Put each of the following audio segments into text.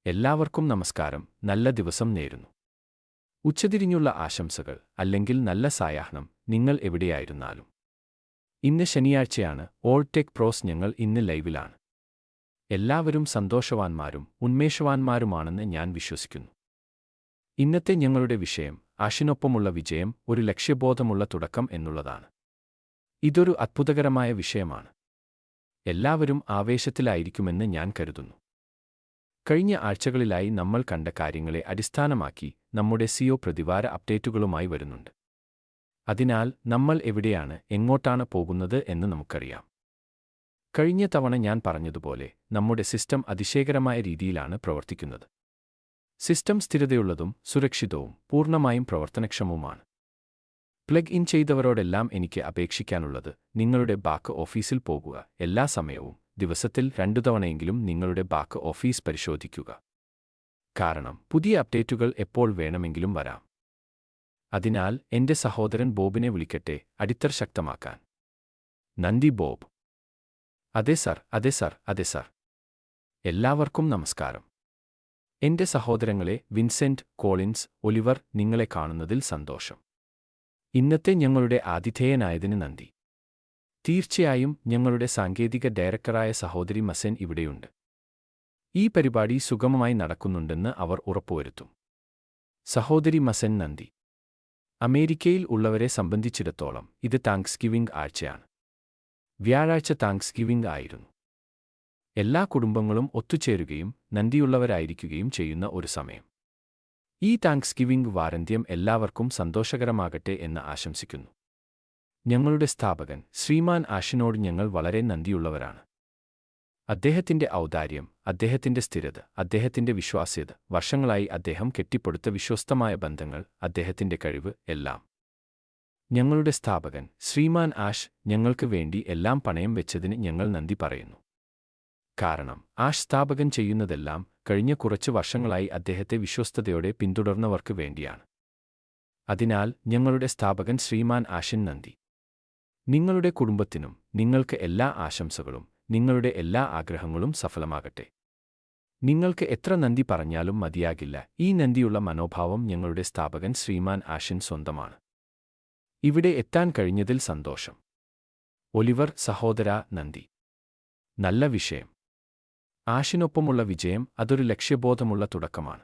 എല്ലാവർക്കും നമസ്കാരം, നല്ല ദിവസം നേരുന്നു. ഉച്ചതിരിഞ്ഞുള്ള ആശംസകൾ, അല്ലെങ്കിൽ നല്ല സായാഹ്നം, നിങ്ങൾ എവിടെയായിരുന്നാലും. ഇന്ന് ശനിയാഴ്ചയാണ്. ഓൾ ടെക് പ്രോസ് ഞങ്ങൾ ഇന്ന് ലൈവിലാണ്. എല്ലാവരും സന്തോഷവാന്മാരും ഉന്മേഷവാന്മാരുമാണെന്ന് ഞാൻ വിശ്വസിക്കുന്നു. ഇന്നത്തെ ഞങ്ങളുടെ വിഷയം ആഷിനൊപ്പമുള്ള വിജയം, ഒരു ലക്ഷ്യബോധമുള്ള തുടക്കം എന്നുള്ളതാണ്. ഇതൊരു അത്ഭുതകരമായ വിഷയമാണ്. എല്ലാവരും ആവേശത്തിലായിരിക്കുമെന്ന് ഞാൻ കരുതുന്നു. കഴിഞ്ഞ ആഴ്ചകളിലായി നമ്മൾ കണ്ട കാര്യങ്ങളെ അടിസ്ഥാനമാക്കി നമ്മുടെ സിഒ പ്രതിവാര അപ്ഡേറ്റുകളുമായി വരുന്നുണ്ട്. അതിനാൽ നമ്മൾ എവിടെയാണ്, എങ്ങോട്ടാണ് പോകുന്നത് എന്ന് നമുക്കറിയാം. കഴിഞ്ഞ തവണ ഞാൻ പറഞ്ഞതുപോലെ നമ്മുടെ സിസ്റ്റം അതിശയകരമായ രീതിയിലാണ് പ്രവർത്തിക്കുന്നത്. സിസ്റ്റം സ്ഥിരതയുള്ളതും സുരക്ഷിതവും പൂർണ്ണമായും പ്രവർത്തനക്ഷമവുമാണ്. പ്ലഗ് ഇൻ ചെയ്തവരോടെല്ലാം എനിക്ക് അപേക്ഷിക്കാനുള്ളത്, നിങ്ങളുടെ ബാക്ക് ഓഫീസിൽ പോകുക. എല്ലാ സമയവും ദിവസത്തിൽ 2 തവണയെങ്കിലും നിങ്ങളുടെ ബാക്ക് ഓഫീസ് പരിശോധിക്കുക. കാരണം പുതിയ അപ്ഡേറ്റുകൾ എപ്പോൾ വേണമെങ്കിലും വരാം. അതിനാൽ എന്റെ സഹോദരൻ ബോബിനെ വിളിക്കട്ടെ, അടിത്തറ ശക്തമാക്കാൻ. നന്ദി ബോബ്. അതെ സർ, അതെ സർ, അതെ സർ. എല്ലാവർക്കും നമസ്കാരം. എന്റെ സഹോദരങ്ങളെ വിൻസെന്റ്, കോളിൻസ്, ഒലിവർ, നിങ്ങളെ കാണുന്നതിൽ സന്തോഷം. ഇന്നത്തെ ഞങ്ങളുടെ ആതിഥേയനായതിന് നന്ദി. തീർച്ചയായും ഞങ്ങളുടെ സാങ്കേതിക ഡയറക്ടറായ സഹോദരി മസൻ ഇവിടെയുണ്ട്. ഈ പരിപാടി സുഗമമായി നടക്കുന്നുണ്ടെന്ന് അവർ ഉറപ്പുവരുത്തും. സഹോദരി മസൻ നന്ദി. അമേരിക്കയിൽ ഉള്ളവരെ സംബന്ധിച്ചിടത്തോളം ഇത് താങ്ക്സ്ഗിവിംഗ് ആഴ്ചയാണ്. വ്യാഴാഴ്ച താങ്ക്സ്ഗിവിംഗ് ആയിരുന്നു. എല്ലാ കുടുംബങ്ങളും ഒത്തുചേരുകയും നന്ദിയുള്ളവരായിരിക്കുകയും ചെയ്യുന്ന ഒരു സമയം. ഈ താങ്ക്സ്ഗിവിംഗ് വാരാന്ത്യം എല്ലാവർക്കും സന്തോഷകരമാകട്ടെ എന്ന് ആശംസിക്കുന്നു. ഞങ്ങളുടെ സ്ഥാപകൻ ശ്രീമാൻ ആഷിനോട് ഞങ്ങൾ വളരെ നന്ദിയുള്ളവരാണ്. അദ്ദേഹത്തിന്റെ ഔദാര്യം, അദ്ദേഹത്തിന്റെ സ്ഥിരത, അദ്ദേഹത്തിന്റെ വിശ്വാസ്യത, വർഷങ്ങളായി അദ്ദേഹം കെട്ടിപ്പടുത്ത വിശ്വസ്തമായ ബന്ധങ്ങൾ, അദ്ദേഹത്തിന്റെ കഴിവ്, എല്ലാം. ഞങ്ങളുടെ സ്ഥാപകൻ ശ്രീമാൻ ആഷ് ഞങ്ങൾക്ക് വേണ്ടി എല്ലാം പണയം വെച്ചതിന് ഞങ്ങൾ നന്ദി പറയുന്നു. കാരണം ആഷ് സ്ഥാപകൻ ചെയ്യുന്നതെല്ലാം കഴിഞ്ഞ കുറച്ച് വർഷങ്ങളായി അദ്ദേഹത്തെ വിശ്വസ്തയോടെ പിന്തുടർന്നവർക്ക് വേണ്ടിയാണ്. അതിനാൽ ഞങ്ങളുടെ സ്ഥാപകൻ ശ്രീമാൻ ആഷിന് നന്ദി. നിങ്ങളുടെ കുടുംബത്തിനും നിങ്ങൾക്ക് എല്ലാ ആശംസകളും, നിങ്ങളുടെ എല്ലാ ആഗ്രഹങ്ങളും സഫലമാകട്ടെ. നിങ്ങൾക്ക് എത്ര നന്ദി പറഞ്ഞാലും മതിയാകില്ല. ഈ നന്ദിയുള്ള മനോഭാവം ഞങ്ങളുടെ സ്ഥാപകൻ ശ്രീമാൻ ആഷിൻ സ്വന്തമാണ്. ഇവിടെ എത്താൻ കഴിഞ്ഞതിൽ സന്തോഷം. ഒലിവർ സഹോദരാ, നന്ദി. നല്ല വിഷയം. ആഷിനൊപ്പമുള്ള വിജയം, അതൊരു ലക്ഷ്യബോധമുള്ള തുടക്കമാണ്.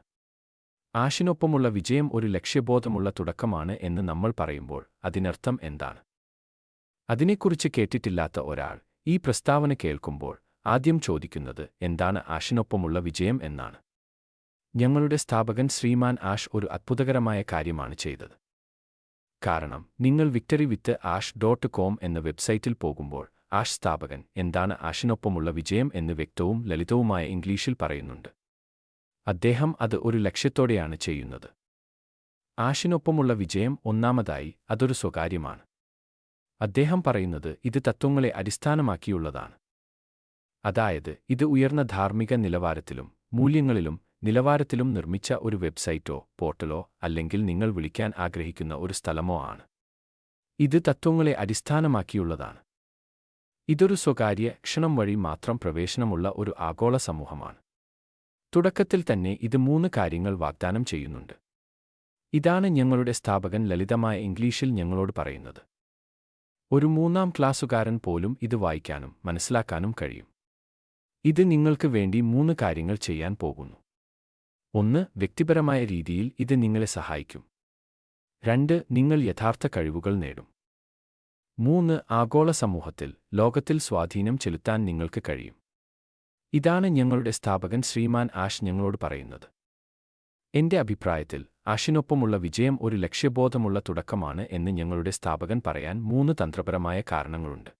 ആഷിനൊപ്പമുള്ള വിജയം ഒരു ലക്ഷ്യബോധമുള്ള തുടക്കമാണ് എന്ന് നമ്മൾ പറയുമ്പോൾ അതിനർത്ഥം എന്താണ്? അതിനെക്കുറിച്ച് കേട്ടിട്ടില്ലാത്ത ഒരാൾ ഈ പ്രസ്താവന കേൾക്കുമ്പോൾ ആദ്യം ചോദിക്കുന്നത് എന്താണ് ആഷിനൊപ്പമുള്ള വിജയം എന്നാണ്. ഞങ്ങളുടെ സ്ഥാപകൻ ശ്രീമാൻ ആഷ് ഒരു അത്ഭുതകരമായ കാര്യമാണ് ചെയ്തത്. കാരണം നിങ്ങൾ victory-with-ash.com എന്ന വെബ്സൈറ്റിൽ പോകുമ്പോൾ ആഷ് സ്ഥാപകൻ എന്താണ് ആഷിനൊപ്പമുള്ള വിജയം എന്ന് വ്യക്തവും ലളിതവുമായ ഇംഗ്ലീഷിൽ പറയുന്നുണ്ട്. അദ്ദേഹം അത് ഒരു ലക്ഷ്യത്തോടെയാണ് ചെയ്യുന്നത്. ആഷിനൊപ്പമുള്ള വിജയം, ഒന്നാമതായി, അതൊരു സ്വകാര്യമാണ്. അദ്ദേഹം പറയുന്നത് ഇത് തത്വങ്ങളെ അടിസ്ഥാനമാക്കിയുള്ളതാണ്. അതായത് ഇത് ഉയർന്ന ധാർമ്മിക നിലവാരത്തിലും മൂല്യങ്ങളിലും നിലവാരത്തിലും നിർമ്മിച്ച ഒരു വെബ്സൈറ്റോ പോർട്ടലോ അല്ലെങ്കിൽ നിങ്ങൾ വിളിക്കാൻ ആഗ്രഹിക്കുന്ന ഒരു സ്ഥലമോ ആണ്. ഇത് തത്വങ്ങളെ അടിസ്ഥാനമാക്കിയുള്ളതാണ്. ഇതൊരു സ്വകാര്യ ക്ഷണം വഴി മാത്രം പ്രവേശനമുള്ള ഒരു ആഗോള സമൂഹമാണ്. തുടക്കത്തിൽ തന്നെ ഇത് 3 കാര്യങ്ങൾ വാഗ്ദാനം ചെയ്യുന്നുണ്ട്. ഇതാണ് ഞങ്ങളുടെ സ്ഥാപകൻ ലളിതമായ ഇംഗ്ലീഷിൽ ഞങ്ങളോട് പറയുന്നത്. ഒരു 3ാം ക്ലാസ്സുകാരൻ പോലും ഇത് വായിക്കാനും മനസ്സിലാക്കാനും കഴിയും. ഇത് നിങ്ങൾക്ക് വേണ്ടി 3 കാര്യങ്ങൾ ചെയ്യാൻ പോകുന്നു. 1. വ്യക്തിപരമായ രീതിയിൽ ഇത് നിങ്ങളെ സഹായിക്കും. 2. നിങ്ങൾ യഥാർത്ഥ കഴിവുകൾ നേടും. 3. ആഗോള സമൂഹത്തിൽ, ലോകത്തിൽ സ്വാധീനം ചെലുത്താൻ നിങ്ങൾക്ക് കഴിയും. ഇതാണ് ഞങ്ങളുടെ സ്ഥാപകൻ ശ്രീമാൻ ആഷ് ഞങ്ങളോട് പറയുന്നത്. എന്റെ അഭിപ്രായത്തിൽ ആഷിനൊപ്പമുള്ള വിജയം ഒരു ലക്ഷ്യബോധമുള്ള തുടക്കമാണ് എന്ന് ഞങ്ങളുടെ സ്ഥാപകൻ പറയാൻ 3 തന്ത്രപരമായ കാരണങ്ങളുണ്ട്.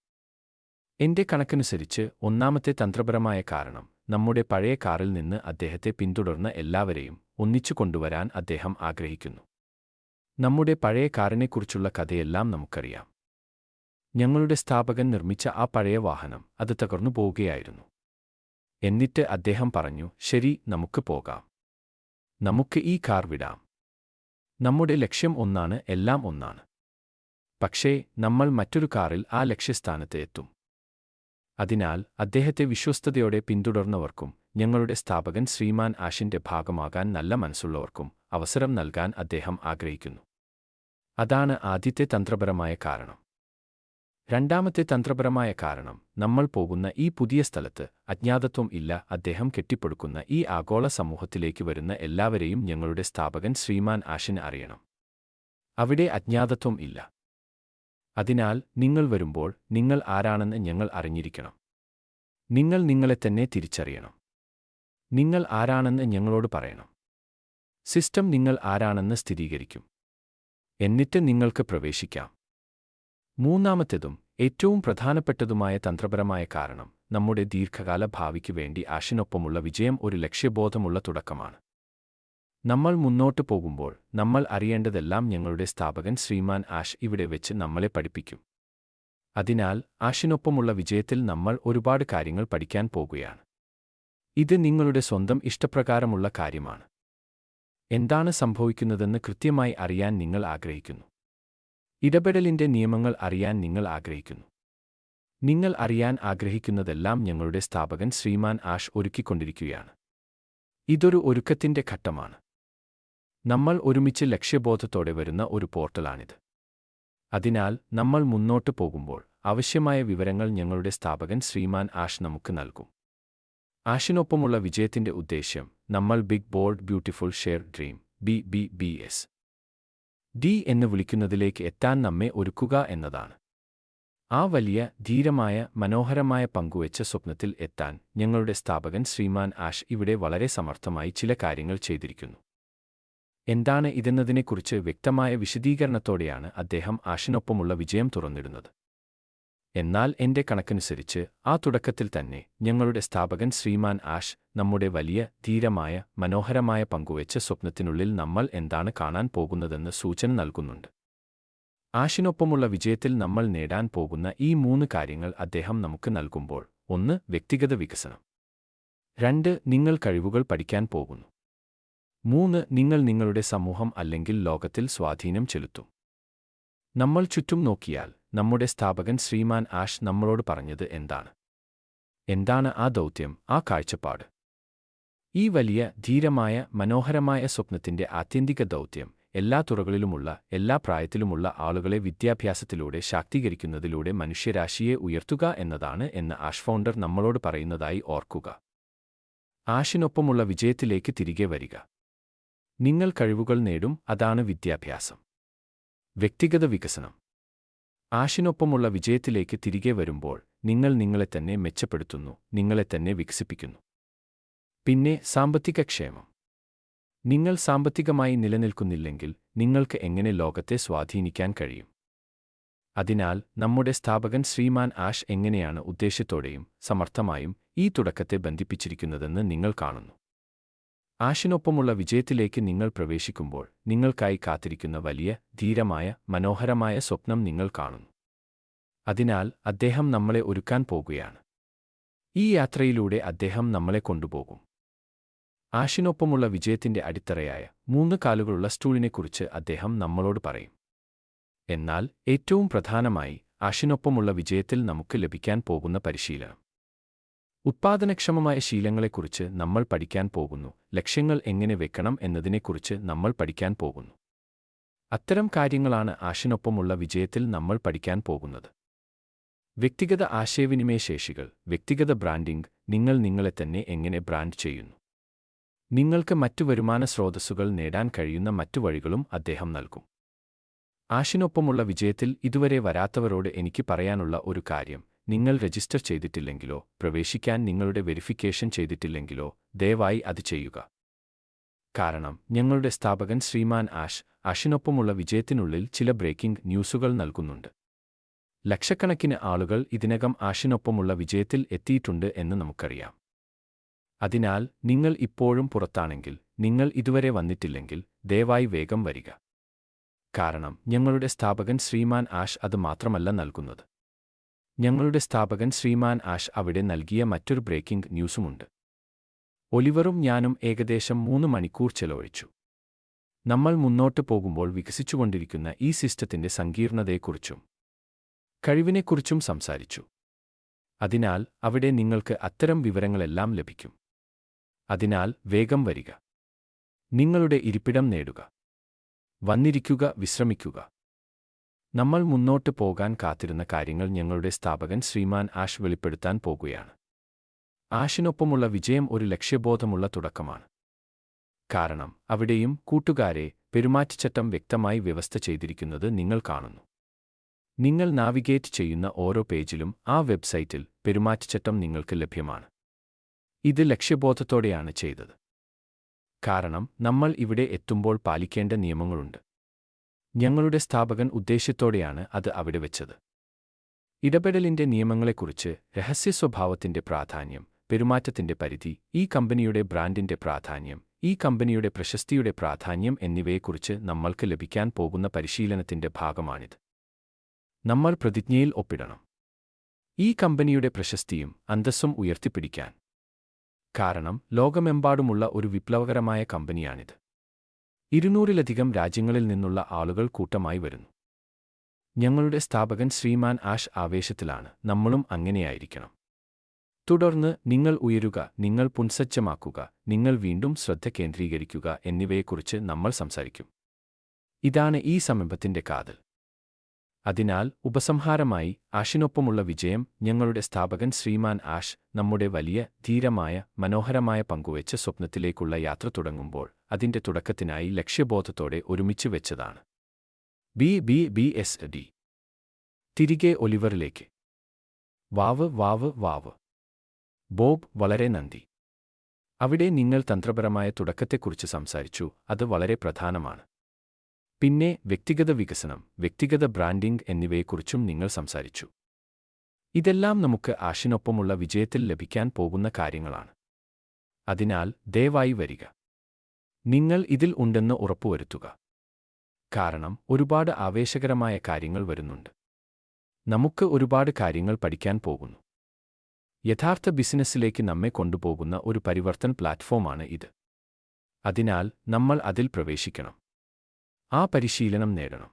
എന്റെ കണക്കനുസരിച്ച് ഒന്നാമത്തെ തന്ത്രപരമായ കാരണം, നമ്മുടെ പഴയ കാറിൽ നിന്ന് അദ്ദേഹത്തെ പിന്തുടർന്ന എല്ലാവരെയും ഒന്നിച്ചു കൊണ്ടുവരാൻ അദ്ദേഹം ആഗ്രഹിക്കുന്നു. നമ്മുടെ പഴയ കാറിനെക്കുറിച്ചുള്ള കഥയെല്ലാം നമുക്കറിയാം. ഞങ്ങളുടെ സ്ഥാപകൻ നിർമ്മിച്ച ആ പഴയ വാഹനം, അത് തകർന്നു പോവുകയായിരുന്നു. എന്നിട്ട് അദ്ദേഹം പറഞ്ഞു, ശരി, നമുക്ക് പോകാം. നമുക്ക് ഈ കാർ വിടാം. നമ്മുടെ ലക്ഷ്യം ഒന്നാണ്, എല്ലാം ഒന്നാണ്. പക്ഷേ നമ്മൾ മറ്റൊരു കാറിൽ ആ ലക്ഷ്യസ്ഥാനത്ത് എത്തും. അതിനാൽ അദ്ദേഹത്തെ വിശ്വസ്തയോടെ പിന്തുടർന്നവർക്കും ഞങ്ങളുടെ സ്ഥാപകൻ ശ്രീമാൻ ആഷിന്റെ ഭാഗമാകാൻ നല്ല മനസ്സുള്ളവർക്കും അവസരം നൽകാൻ അദ്ദേഹം ആഗ്രഹിക്കുന്നു. അതാണ് ആദ്യത്തെ തന്ത്രപരമായ കാരണം. രണ്ടാമത്തെ തന്ത്രപരമായ കാരണം, നമ്മൾ പോകുന്ന ഈ പുതിയ സ്ഥലത്ത് അജ്ഞാതത്വം ഇല്ല. അദ്ദേഹം കെട്ടിപ്പടുക്കുന്ന ഈ ആഗോള സമൂഹത്തിലേക്ക് വരുന്ന എല്ലാവരെയും ഞങ്ങളുടെ സ്ഥാപകൻ ശ്രീമാൻ ആഷിന് അറിയണം. അവിടെ അജ്ഞാതത്വം ഇല്ല. അതിനാൽ നിങ്ങൾ വരുമ്പോൾ നിങ്ങൾ ആരാണെന്ന് ഞങ്ങൾ അറിഞ്ഞിരിക്കണം. നിങ്ങൾ നിങ്ങളെ തന്നെ തിരിച്ചറിയണം. നിങ്ങൾ ആരാണെന്ന് ഞങ്ങളോട് പറയണം. സിസ്റ്റം നിങ്ങൾ ആരാണെന്ന് സ്ഥിരീകരിക്കും. എന്നിട്ട് നിങ്ങൾക്ക് പ്രവേശിക്കാം. മൂന്നാമത്തേതും ഏറ്റവും പ്രധാനപ്പെട്ടതുമായ തന്ത്രപരമായ കാരണം, നമ്മുടെ ദീർഘകാല ഭാവിക്ക് വേണ്ടി ആഷിനൊപ്പമുള്ള വിജയം ഒരു ലക്ഷ്യബോധമുള്ള തുടക്കമാണ്. നമ്മൾ മുന്നോട്ട് പോകുമ്പോൾ നമ്മൾ അറിയേണ്ടതെല്ലാം ഞങ്ങളുടെ സ്ഥാപകൻ ശ്രീമാൻ ആഷ് ഇവിടെ വെച്ച് നമ്മളെ പഠിപ്പിക്കും. അതിനാൽ ആഷിനൊപ്പമുള്ള വിജയത്തിൽ നമ്മൾ ഒരുപാട് കാര്യങ്ങൾ പഠിക്കാൻ പോകുകയാണ്. ഇത് നിങ്ങളുടെ സ്വന്തം ഇഷ്ടപ്രകാരമുള്ള കാര്യമാണ്. എന്താണ് സംഭവിക്കുന്നതെന്ന് കൃത്യമായി അറിയാൻ നിങ്ങൾ ആഗ്രഹിക്കുന്നു. ഇടപെടലിന്റെ നിയമങ്ങൾ അറിയാൻ നിങ്ങൾ ആഗ്രഹിക്കുന്നു. നിങ്ങൾ അറിയാൻ ആഗ്രഹിക്കുന്നതെല്ലാം ഞങ്ങളുടെ സ്ഥാപകൻ ശ്രീമാൻ ആഷ് ഒരുക്കിക്കൊണ്ടിരിക്കുകയാണ്. ഇതൊരു ഒരുക്കത്തിന്റെ ഘട്ടമാണ്. നമ്മൾ ഒരുമിച്ച് ലക്ഷ്യബോധത്തോടെ വരുന്ന ഒരു പോർട്ടലാണിത്. അതിനാൽ നമ്മൾ മുന്നോട്ട് പോകുമ്പോൾ ആവശ്യമായ വിവരങ്ങൾ ഞങ്ങളുടെ സ്ഥാപകൻ ശ്രീമാൻ ആഷ് നമുക്ക് നൽകും. ആഷിനൊപ്പമുള്ള വിജയത്തിന്റെ ഉദ്ദേശ്യം നമ്മൾ big bold beautiful share dream BBBS എന്ന് വിളിക്കുന്നതിലേക്ക് എത്താൻ നമ്മെ ഒരുക്കുക എന്നതാണ്. ആ വലിയ ധീരമായ മനോഹരമായ പങ്കുവെച്ച സ്വപ്നത്തിൽ എത്താൻ ഞങ്ങളുടെ സ്ഥാപകൻ ശ്രീമാൻ ആഷ് ഇവിടെ വളരെ സമർത്ഥമായി ചില കാര്യങ്ങൾ ചെയ്തിരിക്കുന്നു. എന്താണ് ഇതെന്നതിനെക്കുറിച്ച് വ്യക്തമായ വിശദീകരണത്തോടെയാണ് അദ്ദേഹം ആഷിനൊപ്പമുള്ള വിജയം തുറന്നിടുന്നത്. എന്നാൽ എന്റെ കണക്കനുസരിച്ച് ആ തുടക്കത്തിൽ തന്നെ ഞങ്ങളുടെ സ്ഥാപകൻ ശ്രീമാൻ ആഷ് നമ്മുടെ വലിയ ധീരമായ മനോഹരമായ പങ്കുവെച്ച സ്വപ്നത്തിനുള്ളിൽ നമ്മൾ എന്താണ് കാണാൻ പോകുന്നതെന്ന് സൂചന നൽകുന്നുണ്ട്. ആഷിനൊപ്പമുള്ള വിജയത്തിൽ നമ്മൾ നേടാൻ പോകുന്ന ഈ 3 കാര്യങ്ങൾ അദ്ദേഹം നമുക്ക് നൽകുമ്പോൾ: 1. വ്യക്തിഗത വികസനം. 2. നിങ്ങൾ കഴിവുകൾ പഠിക്കാൻ പോകുന്നു. 3. നിങ്ങൾ നിങ്ങളുടെ സമൂഹം അല്ലെങ്കിൽ ലോകത്തിൽ സ്വാധീനം ചെലുത്തും. നമ്മൾ ചുറ്റും നോക്കിയാൽ നമ്മുടെ സ്ഥാപകൻ ശ്രീമാൻ ആഷ് നമ്മളോട് പറഞ്ഞത് എന്താണ്? എന്താണ് ആ ദൗത്യം, ആ കാഴ്ചപ്പാട്? ഈ വലിയ ധീരമായ മനോഹരമായ സ്വപ്നത്തിന്റെ ആത്യന്തിക ദൗത്യം എല്ലാ തുറകളിലുമുള്ള എല്ലാ പ്രായത്തിലുമുള്ള ആളുകളെ വിദ്യാഭ്യാസത്തിലൂടെ ശാക്തീകരിക്കുന്നതിലൂടെ മനുഷ്യരാശിയെ ഉയർത്തുക എന്നതാണ് എന്ന് ആഷ് ഫൗണ്ടർ നമ്മളോട് പറയുന്നതായി ഓർക്കുക. ആഷിനൊപ്പമുള്ള വിജയത്തിലേക്ക് തിരികെ വരിക. നിങ്ങൾ കഴിവുകൾ നേടും, അതാണ് വിദ്യാഭ്യാസം. വ്യക്തിഗത വികസനം. ആഷിനൊപ്പമുള്ള വിജയത്തിലേക്ക് തിരികെ വരുമ്പോൾ നിങ്ങൾ നിങ്ങളെ തന്നെ മെച്ചപ്പെടുത്തുന്നു, നിങ്ങളെ തന്നെ വികസിപ്പിക്കുന്നു. പിന്നെ സാമ്പത്തിക ക്ഷേമം. നിങ്ങൾ സാമ്പത്തികമായി നിലനിൽക്കുന്നില്ലെങ്കിൽ നിങ്ങൾക്ക് എങ്ങനെ ലോകത്തെ സ്വാധീനിക്കാൻ കഴിയും? അതിനാൽ നമ്മുടെ സ്ഥാപകൻ ശ്രീമാൻ ആഷ് എങ്ങനെയാണ് ഉദ്ദേശ്യത്തോടെയും സമർത്ഥമായും ഈ തുടക്കത്തെ ബന്ധിപ്പിച്ചിരിക്കുന്നതെന്ന് നിങ്ങൾ കാണുന്നു. ആഷിനൊപ്പമുള്ള വിജയത്തിലേക്ക് നിങ്ങൾ പ്രവേശിക്കുമ്പോൾ നിങ്ങൾക്കായി കാത്തിരിക്കുന്ന വലിയ ധീരമായ മനോഹരമായ സ്വപ്നം നിങ്ങൾ കാണുന്നു. അതിനാൽ അദ്ദേഹം നമ്മളെ ഒരുക്കാൻ പോകുകയാണ്. ഈ യാത്രയിലൂടെ അദ്ദേഹം നമ്മളെ കൊണ്ടുപോകും. ആഷിനൊപ്പമുള്ള വിജയത്തിന്റെ അടിത്തറയായ 3 കാലുകളുള്ള സ്റ്റൂളിനെക്കുറിച്ച് അദ്ദേഹം നമ്മളോട് പറയും. എന്നാൽ ഏറ്റവും പ്രധാനമായി ആഷിനൊപ്പമുള്ള വിജയത്തിൽ നമുക്ക് ലഭിക്കാൻ പോകുന്ന പരിശീലനം. ഉത്പാദനക്ഷമമായ ശീലങ്ങളെക്കുറിച്ച് നമ്മൾ പഠിക്കാൻ പോകുന്നു. ലക്ഷ്യങ്ങൾ എങ്ങനെ വെക്കണം എന്നതിനെക്കുറിച്ച് നമ്മൾ പഠിക്കാൻ പോകുന്നു. അത്തരം കാര്യങ്ങളാണ് ആഷിനൊപ്പമുള്ള വിജയത്തിൽ നമ്മൾ പഠിക്കാൻ പോകുന്നത്. വ്യക്തിഗത ആശയവിനിമയ ശേഷികൾ, വ്യക്തിഗത ബ്രാൻഡിംഗ്. നിങ്ങൾ നിങ്ങളെ തന്നെ എങ്ങനെ ബ്രാൻഡ് ചെയ്യുന്നു? നിങ്ങൾക്ക് മറ്റു വരുമാന സ്രോതസ്സുകൾ നേടാൻ കഴിയുന്ന മറ്റു വഴികളും അദ്ദേഹം നൽകും. ആഷിനൊപ്പമുള്ള വിജയത്തിൽ ഇതുവരെ വരാത്തവരോട് എനിക്ക് പറയാനുള്ള ഒരു കാര്യം: നിങ്ങൾ രജിസ്റ്റർ ചെയ്തിട്ടില്ലെങ്കിലോ പ്രവേശിക്കാൻ നിങ്ങളുടെ വെരിഫിക്കേഷൻ ചെയ്തിട്ടില്ലെങ്കിലോ ദയവായി അത് ചെയ്യുക. കാരണം ഞങ്ങളുടെ സ്ഥാപകൻ ശ്രീമാൻ ആഷിനൊപ്പമുള്ള വിജയത്തിനുള്ളിൽ ചില ബ്രേക്കിംഗ് ന്യൂസുകൾ നൽകുന്നുണ്ട്. ലക്ഷക്കണക്കിന് ആളുകൾ ഇതിനകം ആഷിനൊപ്പമുള്ള വിജയത്തിൽ എത്തിയിട്ടുണ്ട് എന്ന് നമുക്കറിയാം. അതിനാൽ നിങ്ങൾ ഇപ്പോഴും പുറത്താണെങ്കിൽ, നിങ്ങൾ ഇതുവരെ വന്നിട്ടില്ലെങ്കിൽ ദയവായി വേഗം വരിക. കാരണം ഞങ്ങളുടെ സ്ഥാപകൻ ശ്രീമാൻ ആഷ് അത് മാത്രമല്ല നൽകുന്നത്. ഞങ്ങളുടെ സ്ഥാപകൻ ശ്രീമാൻ ആഷ് അവിടെ നൽകിയ മറ്റൊരു ബ്രേക്കിംഗ് ന്യൂസുമുണ്ട്. ഒലിവറും ഞാനും ഏകദേശം 3 മണിക്കൂർ ചെലവഴിച്ചു. നമ്മൾ മുന്നോട്ട് പോകുമ്പോൾ വികസിച്ചുകൊണ്ടിരിക്കുന്ന ഈ സിസ്റ്റത്തിന്റെ സങ്കീർണതയെക്കുറിച്ചും കഴിവിനെക്കുറിച്ചും സംസാരിച്ചു. അതിനാൽ അവിടെ നിങ്ങൾക്ക് അത്തരം വിവരങ്ങളെല്ലാം ലഭിക്കും. അതിനാൽ വേഗം വരിക. നിങ്ങളുടെ ഇരിപ്പിടം നേടുക. വന്നിരിക്കുക, വിശ്രമിക്കുക. നമ്മൾ മുന്നോട്ട് പോകാൻ കാത്തിരുന്ന കാര്യങ്ങൾ ഞങ്ങളുടെ സ്ഥാപകൻ ശ്രീമാൻ ആഷ് വെളിപ്പെടുത്താൻ പോകുകയാണ്. ആഷിനൊപ്പമുള്ള വിജയം ഒരു ലക്ഷ്യബോധമുള്ള തുടക്കമാണ്. കാരണം അവിടെയും കൂട്ടുകാരെ പെരുമാറ്റച്ചട്ടം വ്യക്തമായി വ്യവസ്ഥ ചെയ്തിരിക്കുന്നത് നിങ്ങൾ കാണുന്നു. നിങ്ങൾ നാവിഗേറ്റ് ചെയ്യുന്ന ഓരോ പേജിലും ആ വെബ്സൈറ്റിൽ പെരുമാറ്റച്ചട്ടം നിങ്ങൾക്ക് ലഭ്യമാണ്. ഇത് ലക്ഷ്യബോധത്തോടെയാണ് ചെയ്തത്. കാരണം നമ്മൾ ഇവിടെ എത്തുമ്പോൾ പാലിക്കേണ്ട നിയമങ്ങളുണ്ട്. ഞങ്ങളുടെ സ്ഥാപകൻ ഉദ്ദേശ്യത്തോടെയാണ് അത് അവിടെ വെച്ചത്. ഇടപെടലിന്റെ നിയമങ്ങളെക്കുറിച്ച്, രഹസ്യസ്വഭാവത്തിന്റെ പ്രാധാന്യം, പെരുമാറ്റത്തിന്റെ പരിധി, ഈ കമ്പനിയുടെ ബ്രാൻഡിന്റെ പ്രാധാന്യം, ഈ കമ്പനിയുടെ പ്രശസ്തിയുടെ പ്രാധാന്യം എന്നിവയെക്കുറിച്ച് നമ്മൾക്ക് ലഭിക്കാൻ പോകുന്ന പരിശീലനത്തിന്റെ ഭാഗമാണിത്. നമ്മൾ പ്രതിജ്ഞയിൽ ഒപ്പിടണം. ഈ കമ്പനിയുടെ പ്രശസ്തിയും അന്തസ്സും ഉയർത്തിപ്പിടിക്കാൻ. കാരണം ലോകമെമ്പാടുമുള്ള ഒരു വിപ്ലവകരമായ കമ്പനിയാണിത്. 200-ലധികം രാജ്യങ്ങളിൽ നിന്നുള്ള ആളുകൾ കൂട്ടമായി വരുന്നു. ഞങ്ങളുടെ സ്ഥാപകൻ ശ്രീമാൻ ആഷ് ആവേശത്തിലാണ്. നമ്മളും അങ്ങനെയായിരിക്കണം. തുടർന്ന് നിങ്ങൾ ഉയരുക, നിങ്ങൾ പുൻസജ്ജമാക്കുക, നിങ്ങൾ വീണ്ടും ശ്രദ്ധ കേന്ദ്രീകരിക്കുക എന്നിവയെക്കുറിച്ച് നമ്മൾ സംസാരിക്കും. ഇതാണ് ഈ സംരംഭത്തിന്റെ കാതൽ. അതിനാൽ ഉപസംഹാരമായി, ആഷിനൊപ്പമുള്ള വിജയം, ഞങ്ങളുടെ സ്ഥാപകൻ ശ്രീമാൻ ആഷ് നമ്മുടെ വലിയ, ധീരമായ, മനോഹരമായ പങ്കുവച്ച സ്വപ്നത്തിലേക്കുള്ള യാത്ര തുടങ്ങുമ്പോൾ അതിന്റെ തുടക്കത്തിനായി ലക്ഷ്യബോധത്തോടെ ഒരുമിച്ച് വെച്ചതാണ്. BBBSD. തിരികെ ഒലിവറിലേക്ക്. വാവ് വാവ് വാവ്. ബോബ്, വളരെ നന്ദി. അവിടെ നിങ്ങൾ തന്ത്രപരമായ തുടക്കത്തെക്കുറിച്ച് സംസാരിച്ചു. അത് വളരെ പ്രധാനമാണ്. പിന്നെ വ്യക്തിഗത വികസനം, വ്യക്തിഗത ബ്രാൻഡിംഗ് എന്നിവയെക്കുറിച്ചും നിങ്ങൾ സംസാരിച്ചു. ഇതെല്ലാം നമുക്ക് ആഷിനൊപ്പമുള്ള വിജയത്തിൽ ലഭിക്കാൻ പോകുന്ന കാര്യങ്ങളാണ്. അതിനാൽ ദയവായി വരിക. നിങ്ങൾ ഇതിൽ ഉണ്ടെന്ന് ഉറപ്പുവരുത്തുക. കാരണം ഒരുപാട് ആവേശകരമായ കാര്യങ്ങൾ വരുന്നുണ്ട്. നമുക്ക് ഒരുപാട് കാര്യങ്ങൾ പഠിക്കാൻ പോകുന്നു. യഥാർത്ഥ ബിസിനസ്സിലേക്ക് നമ്മെ കൊണ്ടുപോകുന്ന ഒരു പരിവർത്തന പ്ലാറ്റ്ഫോമാണ് ഇത്. അതിനാൽ നമ്മൾ അതിൽ പ്രവേശിക്കണം. ആ പരിശീലനം നേടണം.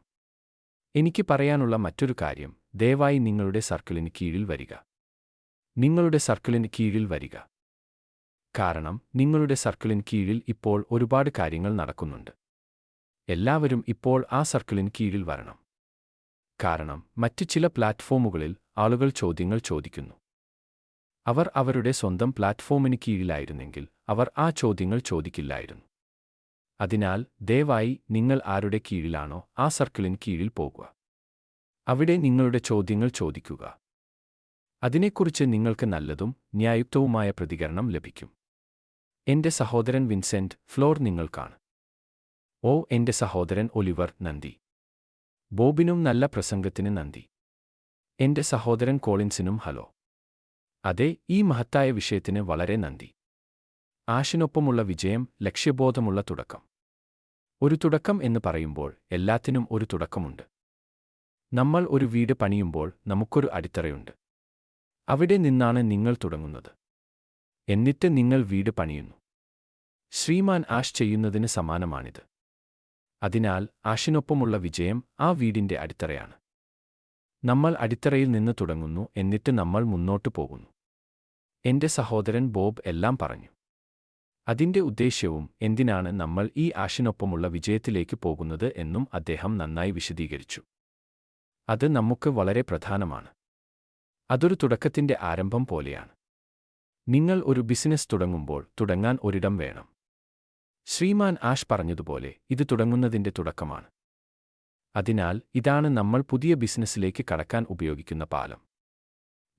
എനിക്ക് പറയാനുള്ള മറ്റൊരു കാര്യം, ദയവായി നിങ്ങളുടെ സർക്കിളിന് കീഴിൽ വരിക. നിങ്ങളുടെ സർക്കിളിന് കീഴിൽ വരിക. കാരണം നിങ്ങളുടെ സർക്കിളിന് കീഴിൽ ഇപ്പോൾ ഒരുപാട് കാര്യങ്ങൾ നടക്കുന്നുണ്ട്. എല്ലാവരും ഇപ്പോൾ ആ സർക്കിളിന് കീഴിൽ വരണം. കാരണം മറ്റ് ചില പ്ലാറ്റ്ഫോമുകളിൽ ആളുകൾ ചോദ്യങ്ങൾ ചോദിക്കുന്നു. അവർ അവരുടെ സ്വന്തം പ്ലാറ്റ്ഫോമിന് കീഴിലായിരുന്നെങ്കിൽ അവർ ആ ചോദ്യങ്ങൾ ചോദിക്കില്ലായിരുന്നു. അതിനാൽ ദയവായി നിങ്ങൾ ആരുടെ കീഴിലാണോ ആ സർക്കിളിന് കീഴിൽ പോകുക. അവിടെ നിങ്ങളുടെ ചോദ്യങ്ങൾ ചോദിക്കുക. അതിനെക്കുറിച്ച് നിങ്ങൾക്ക് നല്ലതും ന്യായയുക്തവുമായ പ്രതികരണം ലഭിക്കും. എന്റെ സഹോദരൻ വിൻസെന്റ്, ഫ്ലോർ നിങ്ങൾക്കാണ്. ഓ എന്റെ സഹോദരൻ ഒലിവർ, നന്ദി. ബോബിനും നല്ല പ്രസംഗത്തിന് നന്ദി. എന്റെ സഹോദരൻ കോളിൻസിനും ഹലോ. അതെ, ഈ മഹത്തായ വിഷയത്തിന് വളരെ നന്ദി. ആഷിനൊപ്പമുള്ള വിജയം, ലക്ഷ്യബോധമുള്ള തുടക്കം. ഒരു തുടക്കം എന്ന് പറയുമ്പോൾ എല്ലാത്തിനും ഒരു തുടക്കമുണ്ട്. നമ്മൾ ഒരു വീട് പണിയുമ്പോൾ നമുക്കൊരു അടിത്തറയുണ്ട്. അവിടെ നിന്നാണ് നിങ്ങൾ തുടങ്ങുന്നത്. എന്നിട്ട് നിങ്ങൾ വീട് പണിയുന്നു. ശ്രീമാൻ ആഷ് ചെയ്യുന്നതിന് സമാനമാണിത്. അതിനാൽ ആഷിനൊപ്പമുള്ള വിജയം ആ വീടിന്റെ അടിത്തറയാണ്. നമ്മൾ അടിത്തറയിൽ നിന്ന് തുടങ്ങുന്നു, എന്നിട്ട് നമ്മൾ മുന്നോട്ടു പോകുന്നു. എന്റെ സഹോദരൻ ബോബ് എല്ലാം പറഞ്ഞു. അതിന്റെ ഉദ്ദേശ്യവും എന്തിനാണ് നമ്മൾ ഈ ആഷിനൊപ്പമുള്ള വിജയത്തിലേക്ക് പോകുന്നത് എന്നും അദ്ദേഹം നന്നായി വിശദീകരിച്ചു. അത് നമുക്ക് വളരെ പ്രധാനമാണ്. അതൊരു തുടക്കത്തിന്റെ ആരംഭം പോലെയാണ്. നിങ്ങൾ ഒരു ബിസിനസ് തുടങ്ങുമ്പോൾ തുടങ്ങാൻ ഒരിടം വേണം. ശ്രീമാൻ ആഷ് പറഞ്ഞതുപോലെ ഇത് തുടങ്ങുന്നതിന്റെ തുടക്കമാണ്. അതിനാൽ ഇതാണ് നമ്മൾ പുതിയ ബിസിനസ്സിലേക്ക് കടക്കാൻ ഉപയോഗിക്കുന്ന പാലം.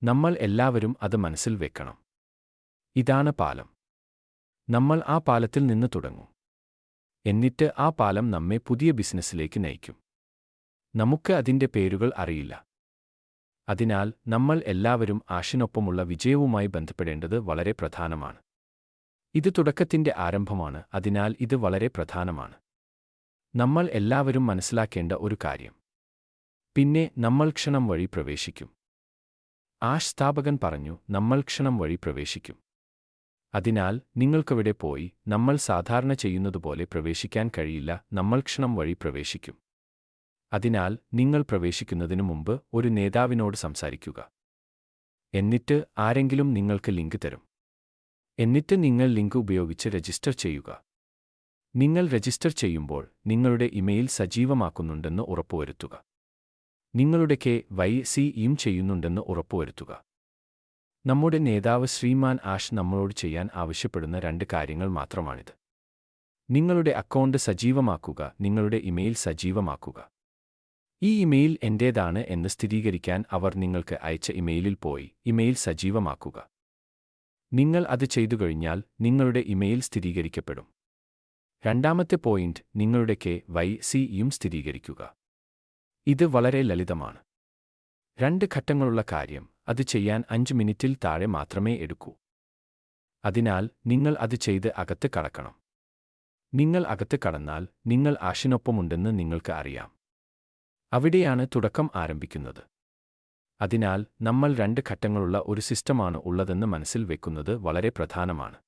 നമ്മൾ എല്ലാവരും അത് മനസ്സിൽ വെക്കണം. ഇതാണ് പാലം. നമ്മൾ ആ പാലത്തിൽ നിന്ന് തുടങ്ങും. എന്നിട്ട് ആ പാലം നമ്മെ പുതിയ ബിസിനസ്സിലേക്ക് നയിക്കും. നമുക്ക് അതിന്റെ പേരുകൾ അറിയില്ല. അതിനാൽ നമ്മൾ എല്ലാവരും ആഷിനൊപ്പമുള്ള വിജയവുമായി ബന്ധപ്പെടേണ്ടത് വളരെ പ്രധാനമാണ്. ഇത് തുടക്കത്തിന്റെ ആരംഭമാണ്, അതിനാൽ ഇത് വളരെ പ്രധാനമാണ്. നമ്മൾ എല്ലാവരും മനസ്സിലാക്കേണ്ട ഒരു കാര്യം. പിന്നെ നമ്മൾ ക്ഷണം വഴി പ്രവേശിക്കും. ആഷ് സ്ഥാപകൻ പറഞ്ഞു, നമ്മൾ ക്ഷണം വഴി പ്രവേശിക്കും. അതിനാൽ നിങ്ങൾക്കവിടെ പോയി നമ്മൾ സാധാരണ ചെയ്യുന്നതുപോലെ പ്രവേശിക്കാൻ കഴിയില്ല. നമ്മൾ ക്ഷണം വഴി പ്രവേശിക്കും. അതിനാൽ നിങ്ങൾ പ്രവേശിക്കുന്നതിനു മുമ്പ് ഒരു നേതാവിനോട് സംസാരിക്കുക. എന്നിട്ട് ആരെങ്കിലും നിങ്ങൾക്ക് ലിങ്ക് തരും. എന്നിട്ട് നിങ്ങൾ ലിങ്ക് ഉപയോഗിച്ച് രജിസ്റ്റർ ചെയ്യുക. നിങ്ങൾ രജിസ്റ്റർ ചെയ്യുമ്പോൾ നിങ്ങളുടെ ഇമെയിൽ സജീവമാക്കുന്നുണ്ടെന്ന് ഉറപ്പുവരുത്തുക. നിങ്ങളുടെ KYC-യും ചെയ്യുന്നുണ്ടെന്ന് ഉറപ്പുവരുത്തുക. നമ്മുടെ നേതാവ് ശ്രീമാൻ ആഷ് നമ്മളോട് ചെയ്യാൻ ആവശ്യപ്പെടുന്ന 2 കാര്യങ്ങൾ മാത്രമാണിത്. നിങ്ങളുടെ അക്കൗണ്ട് സജീവമാക്കുക, നിങ്ങളുടെ ഇമെയിൽ സജീവമാക്കുക. ഈ ഇമെയിൽ എന്റേതാണ് എന്ന് സ്ഥിരീകരിക്കാൻ അവർ നിങ്ങൾക്ക് അയച്ച ഇമെയിലിൽ പോയി ഇമെയിൽ സജീവമാക്കുക. നിങ്ങൾ അത് ചെയ്തുകഴിഞ്ഞാൽ നിങ്ങളുടെ ഇമെയിൽ സ്ഥിരീകരിക്കപ്പെടും. രണ്ടാമത്തെ പോയിന്റ്, നിങ്ങളുടെ KYC-യും സ്ഥിരീകരിക്കുക. ഇത് വളരെ ലളിതമാണ്. 2 ഘട്ടങ്ങളുള്ള കാര്യം, അത് ചെയ്യാൻ 5 മിനിറ്റിൽ താഴെ മാത്രമേ എടുക്കൂ. അതിനാൽ നിങ്ങൾ അത് ചെയ്ത് അകത്ത് കടക്കണം. നിങ്ങൾ അകത്ത് കടന്നാൽ നിങ്ങൾ ആഷിനൊപ്പമുണ്ടെന്ന് നിങ്ങൾക്ക് അറിയാം. അവിടെയാണ് തുടക്കം ആരംഭിക്കുന്നത്. അതിനാൽ നമ്മൾ 2 ഘട്ടങ്ങളുള്ള ഒരു സിസ്റ്റമാണ് ഉള്ളതെന്ന് മനസ്സിൽ വെക്കുന്നത് വളരെ പ്രധാനമാണ്.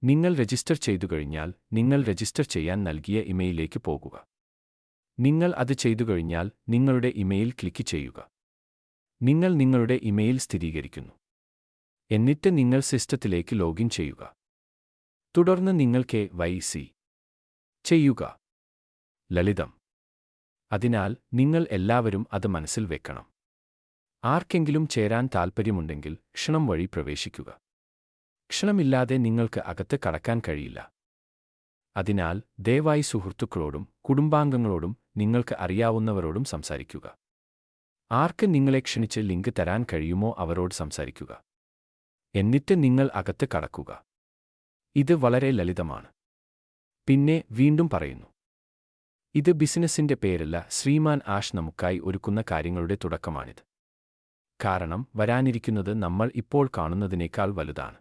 നിങ്ങൾ രജിസ്റ്റർ ചെയ്തുകഴിഞ്ഞാൽ നിങ്ങൾ രജിസ്റ്റർ ചെയ്യാൻ നൽകിയ ഇമെയിലേക്ക് പോകുക. നിങ്ങൾ അത് ചെയ്തുകഴിഞ്ഞാൽ നിങ്ങളുടെ ഇമെയിൽ ക്ലിക്ക് ചെയ്യുക. നിങ്ങൾ നിങ്ങളുടെ ഇമെയിൽ സ്ഥിരീകരിക്കുന്നു. എന്നിട്ട് നിങ്ങൾ സിസ്റ്റത്തിലേക്ക് ലോഗിൻ ചെയ്യുക. തുടർന്ന് നിങ്ങൾ KYC ചെയ്യുക. ലളിതം. അതിനാൽ നിങ്ങൾ എല്ലാവരും അത് മനസ്സിൽ വെക്കണം. ആർക്കെങ്കിലും ചേരാൻ താൽപ്പര്യമുണ്ടെങ്കിൽ ക്ഷണം വഴി പ്രവേശിക്കുക. ക്ഷണമില്ലാതെ നിങ്ങൾക്ക് അകത്ത് കടക്കാൻ കഴിയില്ല. അതിനാൽ ദയവായി സുഹൃത്തുക്കളോടും കുടുംബാംഗങ്ങളോടും നിങ്ങൾക്ക് അറിയാവുന്നവരോടും സംസാരിക്കുക. ആർക്ക് നിങ്ങളെ ക്ഷണിച്ച് ലിങ്ക് തരാൻ കഴിയുമോ അവരോട് സംസാരിക്കുക. എന്നിട്ട് നിങ്ങൾ അകത്ത് കടക്കുക. ഇത് വളരെ ലളിതമാണ്. പിന്നെ വീണ്ടും പറയുന്നു, ഇത് ബിസിനസിന്റെ പേരല്ല, ശ്രീമാൻ ആഷ് നമുക്കായി ഒരുക്കുന്ന കാര്യങ്ങളുടെ തുടക്കമാണിത്. കാരണം വരാനിരിക്കുന്നത് നമ്മൾ ഇപ്പോൾ കാണുന്നതിനേക്കാൾ വലുതാണ്.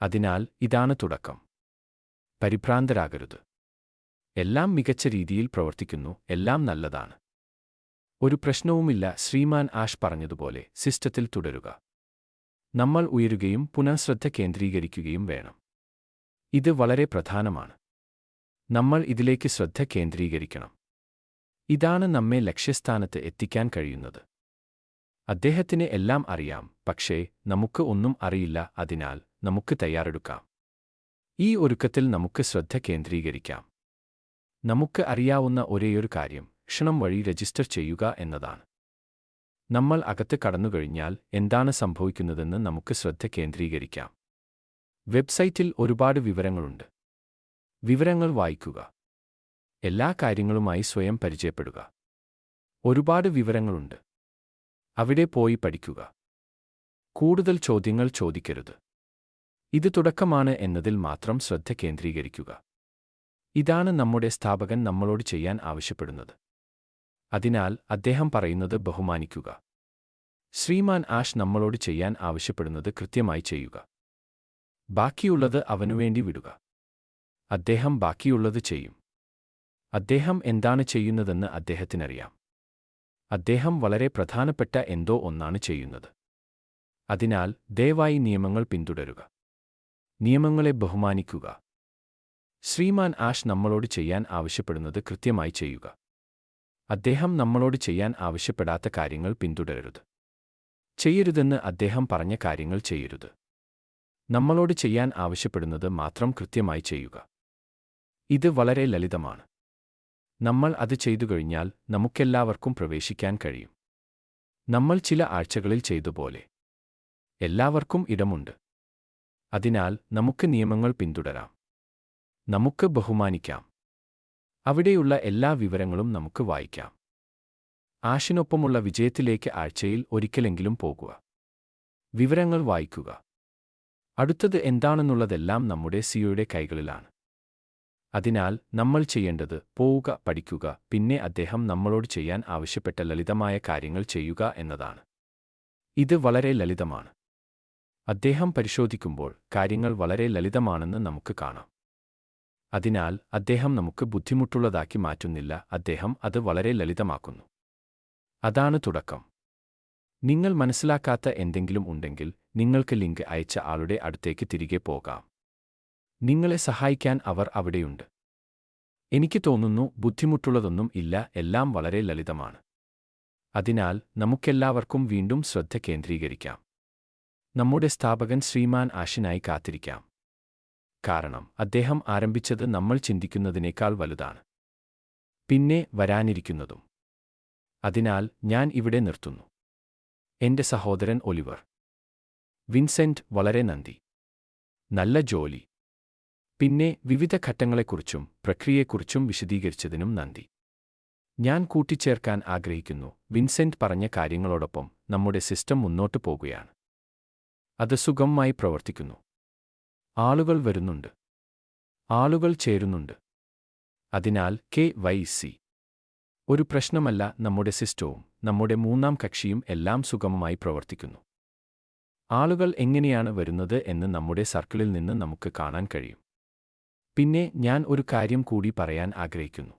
അതിനാൽ ഇതാണ് തുടക്കം. പരിഭ്രാന്തരാകരുത്. എല്ലാം മികച്ച രീതിയിൽ പ്രവർത്തിക്കുന്നു, എല്ലാം നല്ലതാണ്. ഒരു പ്രശ്നവുമില്ല. ശ്രീമാൻ ആഷ് പറഞ്ഞതുപോലെ സിസ്റ്റത്തിൽ തുടരുക. നമ്മൾ ഉയരുകയും പുനഃശ്രദ്ധ കേന്ദ്രീകരിക്കുകയും വേണം. ഇത് വളരെ പ്രധാനമാണ്. നമ്മൾ ഇതിലേക്ക് ശ്രദ്ധ കേന്ദ്രീകരിക്കണം. ഇതാണ് നമ്മെ ലക്ഷ്യസ്ഥാനത്ത് എത്തിക്കാൻ കഴിയുന്നത്. അദ്ദേഹത്തിന് എല്ലാം അറിയാം, പക്ഷേ നമുക്ക് ഒന്നും അറിയില്ല. അതിനാൽ നമുക്ക് തയ്യാറെടുക്കാം. ഈ ഒരുക്കത്തിൽ നമുക്ക് ശ്രദ്ധ കേന്ദ്രീകരിക്കാം. നമുക്ക് അറിയാവുന്ന ഒരേയൊരു കാര്യം ക്ഷണം വഴി രജിസ്റ്റർ ചെയ്യുക എന്നതാണ്. നമ്മൾ അകത്ത് കടന്നുകഴിഞ്ഞാൽ എന്താണ് സംഭവിക്കുന്നതെന്ന് നമുക്ക് ശ്രദ്ധ കേന്ദ്രീകരിക്കാം. വെബ്സൈറ്റിൽ ഒരുപാട് വിവരങ്ങളുണ്ട്. വിവരങ്ങൾ വായിക്കുക. എല്ലാ കാര്യങ്ങളുമായി സ്വയം പരിചയപ്പെടുക. ഒരുപാട് വിവരങ്ങളുണ്ട്. അവിടെ പോയി പഠിക്കുക. കൂടുതൽ ചോദ്യങ്ങൾ ചോദിക്കരുത്. ഇത് തുടക്കമാണ് എന്നതിൽ മാത്രം ശ്രദ്ധ കേന്ദ്രീകരിക്കുക. ഇതാണ് നമ്മുടെ സ്ഥാപകൻ നമ്മളോട് ചെയ്യാൻ ആവശ്യപ്പെടുന്നത്. അതിനാൽ അദ്ദേഹം പറയുന്നത് ബഹുമാനിക്കുക. ശ്രീമാൻ ആഷ് നമ്മളോട് ചെയ്യാൻ ആവശ്യപ്പെടുന്നത് കൃത്യമായി ചെയ്യുക. ബാക്കിയുള്ളത് അവനുവേണ്ടി വിടുക. അദ്ദേഹം ബാക്കിയുള്ളത് ചെയ്യും. അദ്ദേഹം എന്താണ് ചെയ്യുന്നതെന്ന് അദ്ദേഹത്തിനറിയാം. അദ്ദേഹം വളരെ പ്രധാനപ്പെട്ട എന്തോ ഒന്നാണ് ചെയ്യുന്നത്. അതിനാൽ ദയവായി നിയമങ്ങൾ പിന്തുടരുക. നിയമങ്ങളെ ബഹുമാനിക്കുക. ശ്രീമാൻ ആഷ് നമ്മളോട് ചെയ്യാൻ ആവശ്യപ്പെടുന്നത് കൃത്യമായി ചെയ്യുക. അദ്ദേഹം നമ്മളോട് ചെയ്യാൻ ആവശ്യപ്പെടാത്ത കാര്യങ്ങൾ പിന്തുടരരുത്. ചെയ്യരുതെന്ന് അദ്ദേഹം പറഞ്ഞ കാര്യങ്ങൾ ചെയ്യരുത്. നമ്മളോട് ചെയ്യാൻ ആവശ്യപ്പെടുന്നത് മാത്രം കൃത്യമായി ചെയ്യുക. ഇത് വളരെ ലളിതമാണ്. നമ്മൾ അത് ചെയ്തുകഴിഞ്ഞാൽ നമുക്കെല്ലാവർക്കും പ്രവേശിക്കാൻ കഴിയും. നമ്മൾ ചില ആഴ്ചകളിൽ ചെയ്തതുപോലെ. എല്ലാവർക്കും ഇടമുണ്ട്. അതിനാൽ നമുക്ക് നിയമങ്ങൾ പിന്തുടരാം. നമുക്ക് ബഹുമാനിക്കാം. അവിടെയുള്ള എല്ലാ വിവരങ്ങളും നമുക്ക് വായിക്കാം. ആഷിനൊപ്പമുള്ള വിജയത്തിലേക്ക് ആഴ്ചയിൽ ഒരിക്കലെങ്കിലും പോകുക. വിവരങ്ങൾ വായിക്കുക. അടുത്തത് എന്താണെന്നുള്ളതെല്ലാം നമ്മുടെ സിഒയുടെ കൈകളിലാണ്. അതിനാൽ നമ്മൾ ചെയ്യേണ്ടത് പോവുക, പഠിക്കുക, പിന്നെ അദ്ദേഹം നമ്മളോട് ചെയ്യാൻ ആവശ്യപ്പെട്ട ലളിതമായ കാര്യങ്ങൾ ചെയ്യുക എന്നതാണ്. ഇത് വളരെ ലളിതമാണ്. അദ്ദേഹം പരിശോധിക്കുമ്പോൾ കാര്യങ്ങൾ വളരെ ലളിതമാണെന്ന് നമുക്ക് കാണാം. അതിനാൽ അദ്ദേഹം നമുക്ക് ബുദ്ധിമുട്ടുള്ളതാക്കി മാറ്റുന്നില്ല, അദ്ദേഹം അത് വളരെ ലളിതമാക്കുന്നു. അതാണ് തുടക്കം. നിങ്ങൾ മനസ്സിലാക്കാത്ത എന്തെങ്കിലും ഉണ്ടെങ്കിൽ നിങ്ങൾക്ക് ലിങ്ക് അയച്ച ആളുടെ അടുത്തേക്ക് തിരികെ പോകാം. നിങ്ങളെ സഹായിക്കാൻ അവർ അവിടെയുണ്ട്. എനിക്ക് തോന്നുന്നു ബുദ്ധിമുട്ടുള്ളതൊന്നും ഇല്ല, എല്ലാം വളരെ ലളിതമാണ്. അതിനാൽ നമുക്കെല്ലാവർക്കും വീണ്ടും ശ്രദ്ധ കേന്ദ്രീകരിക്കാം. നമ്മുടെ സ്ഥാപകൻ ശ്രീമാൻ ആഷിനായി കാത്തിരിക്കാം. കാരണം അദ്ദേഹം ആരംഭിച്ചത് നമ്മൾ ചിന്തിക്കുന്നതിനേക്കാൾ വലുതാണ്. പിന്നെ വരാനിരിക്കുന്നതും. അതിനാൽ ഞാൻ ഇവിടെ നിർത്തുന്നു. എന്റെ സഹോദരൻ ഒലിവർ വിൻസെന്റ്, വളരെ നന്ദി. നല്ല ജോലി. പിന്നെ വിവിധ ഘട്ടങ്ങളെക്കുറിച്ചും പ്രക്രിയയെക്കുറിച്ചും വിശദീകരിച്ചതിനും നന്ദി. ഞാൻ കൂട്ടിച്ചേർക്കാൻ ആഗ്രഹിക്കുന്നു, വിൻസെന്റ് പറഞ്ഞ കാര്യങ്ങളോടൊപ്പം നമ്മുടെ സിസ്റ്റം മുന്നോട്ട് പോകുകയാണ്. അത് സുഗമമായി പ്രവർത്തിക്കുന്നു. ആളുകൾ വരുന്നുണ്ട്. ആളുകൾ ചേരുന്നുണ്ട്. അതിനാൽ KYC ഒരു പ്രശ്നമല്ല. നമ്മുടെ സിസ്റ്റവും നമ്മുടെ മൂന്നാം കക്ഷിയും എല്ലാം സുഗമമായി പ്രവർത്തിക്കുന്നു. ആളുകൾ എങ്ങനെയാണ് വരുന്നത് എന്ന് നമ്മുടെ സർക്കിളിൽ നിന്ന് നമുക്ക് കാണാൻ കഴിയും. പിന്നെ ഞാൻ ഒരു കാര്യം കൂടി പറയാൻ ആഗ്രഹിക്കുന്നു.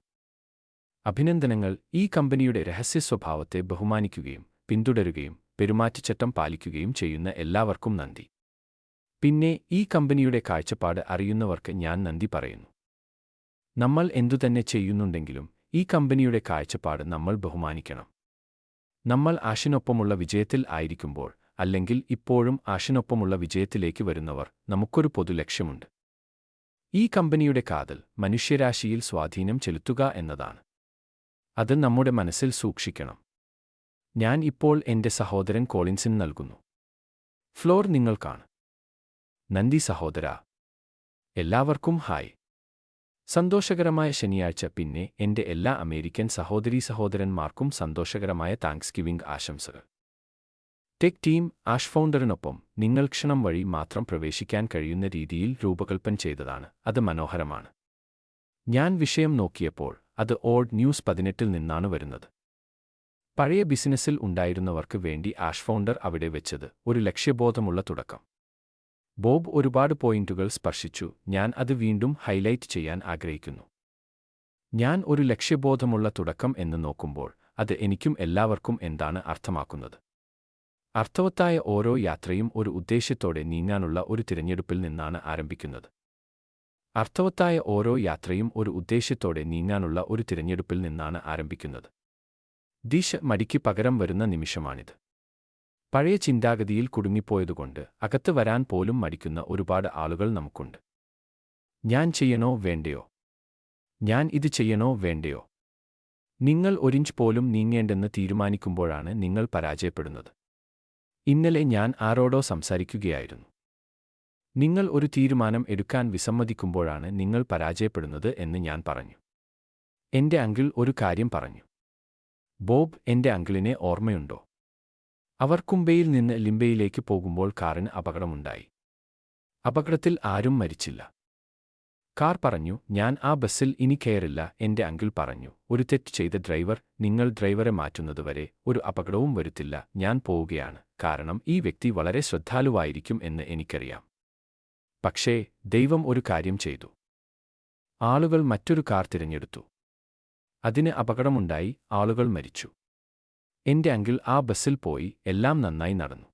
അഭിനന്ദനങ്ങൾ. ഈ കമ്പനിയുടെ രഹസ്യ സ്വഭാവത്തെ ബഹുമാനിക്കുകയും പിന്തുടരുകയും പെരുമാറ്റച്ചട്ടം പാലിക്കുകയും ചെയ്യുന്ന എല്ലാവർക്കും നന്ദി. പിന്നെ ഈ കമ്പനിയുടെ കാഴ്ചപ്പാട് അറിയുന്നവർക്ക് ഞാൻ നന്ദി പറയുന്നു. നമ്മൾ എന്തുതന്നെ ചെയ്യുന്നുണ്ടെങ്കിലും ഈ കമ്പനിയുടെ കാഴ്ചപ്പാട് നമ്മൾ ബഹുമാനിക്കണം. നമ്മൾ ആഷിനൊപ്പമുള്ള വിജയത്തിൽ ആയിരിക്കുമ്പോൾ, അല്ലെങ്കിൽ ഇപ്പോഴും ആഷിനൊപ്പമുള്ള വിജയത്തിലേക്ക് വരുന്നവർ, നമുക്കൊരു പൊതു ലക്ഷ്യമുണ്ട്. ഈ കമ്പനിയുടെ കാതൽ മനുഷ്യരാശിയിൽ സ്വാധീനം ചെലുത്തുക എന്നതാണ്. അത് നമ്മുടെ മനസ്സിൽ സൂക്ഷിക്കണം. ഞാൻ ഇപ്പോൾ എന്റെ സഹോദരൻ കോളിൻസിന് നൽകുന്നു. ഫ്ലോർ നിങ്ങൾക്കാണ്. നന്ദി സഹോദരാ. എല്ലാവർക്കും ഹായ്. സന്തോഷകരമായ ശനിയാഴ്ച. പിന്നെ എന്റെ എല്ലാ അമേരിക്കൻ സഹോദരീസഹോദരന്മാർക്കും സന്തോഷകരമായ താങ്ക്സ്ഗിവിംഗ് ആശംസകൾ. ടെക് ടീം ആഷ് ഫൗണ്ടറിനൊപ്പം നിങ്ങൾ ക്ഷണം വഴി മാത്രം പ്രവേശിക്കാൻ കഴിയുന്ന രീതിയിൽ രൂപകൽപ്പന ചെയ്തതാണ്. അത് മനോഹരമാണ്. ഞാൻ വിഷയം നോക്കിയപ്പോൾ അത് ഓൾഡ് ന്യൂസ് 18-ൽ നിന്നാണ് വരുന്നത്. പഴയ ബിസിനസ്സിൽ ഉണ്ടായിരുന്നവർക്ക് വേണ്ടി ആഷ് ഫൗണ്ടർ അവിടെ വെച്ചത് ഒരു ലക്ഷ്യബോധമുള്ള തുടക്കം. ബോബ് ഒരുപാട് പോയിന്റുകൾ സ്പർശിച്ചു. ഞാൻ അത് വീണ്ടും ഹൈലൈറ്റ് ചെയ്യാൻ ആഗ്രഹിക്കുന്നു. ഞാൻ ഒരു ലക്ഷ്യബോധമുള്ള തുടക്കം എന്ന് നോക്കുമ്പോൾ അത് എനിക്കും എല്ലാവർക്കും എന്താണ് അർത്ഥമാക്കുന്നത്? അർത്ഥവത്തായ ഓരോ യാത്രയും ഒരു ഉദ്ദേശ്യത്തോടെ നീങ്ങാനുള്ള ഒരു തിരഞ്ഞെടുപ്പിൽ നിന്നാണ് ആരംഭിക്കുന്നത്. അർത്ഥവത്തായ ഓരോ യാത്രയും ഒരു ഉദ്ദേശ്യത്തോടെ നീങ്ങാനുള്ള ഒരു തിരഞ്ഞെടുപ്പിൽ നിന്നാണ് ആരംഭിക്കുന്നത്. ദിശ മടിക്ക് പകരം വരുന്ന നിമിഷമാണിത്. പഴയ ചിന്താഗതിയിൽ കുടുങ്ങിപ്പോയതുകൊണ്ട് അകത്ത് വരാൻ പോലും മടിക്കുന്ന ഒരുപാട് ആളുകൾ നമുക്കുണ്ട്. ഞാൻ ചെയ്യണോ വേണ്ടയോ? ഞാൻ ഇത് ചെയ്യണോ വേണ്ടയോ? നിങ്ങൾ ഒരിഞ്ച് പോലും നീങ്ങേണ്ടെന്ന് തീരുമാനിക്കുമ്പോഴാണ് നിങ്ങൾ പരാജയപ്പെടുന്നത്. ഇന്നലെ ഞാൻ ആരോടോ സംസാരിക്കുകയായിരുന്നു. നിങ്ങൾ ഒരു തീരുമാനം എടുക്കാൻ വിസമ്മതിക്കുമ്പോഴാണ് നിങ്ങൾ പരാജയപ്പെടുന്നത് എന്ന് ഞാൻ പറഞ്ഞു. എന്റെ അങ്കിൾ ഒരു കാര്യം പറഞ്ഞു. ബോബ്, എന്റെ അങ്കിളിനെ ഓർമ്മയുണ്ടോ? അവർ കുംബയിൽ നിന്ന് ലിംബയിലേക്ക് പോകുമ്പോൾ കാറിന് അപകടമുണ്ടായി. അപകടത്തിൽ ആരും മരിച്ചില്ല. കാർ പറഞ്ഞു, ഞാൻ ആ ബസ്സിൽ ഇനി കയറില്ല. എന്റെ അങ്കിൾ പറഞ്ഞു, ഒരു തെറ്റ് ചെയ്ത ഡ്രൈവർ, നിങ്ങൾ ഡ്രൈവറെ മാറ്റുന്നതുവരെ ഒരു അപകടവും വരുത്തില്ല. ഞാൻ പോവുകയാണ്, കാരണം ഈ വ്യക്തി വളരെ ശ്രദ്ധാലുവായിരിക്കും എന്ന് എനിക്കറിയാം. പക്ഷേ ദൈവം ഒരു കാര്യം ചെയ്തു. ആളുകൾ മറ്റൊരു കാർ തിരഞ്ഞെടുത്തു. അതിന് അപകടമുണ്ടായി, ആളുകൾ മരിച്ചു. എന്റെ അങ്കിൾ ആ ബസ്സിൽ പോയി, എല്ലാം നന്നായി നടന്നു.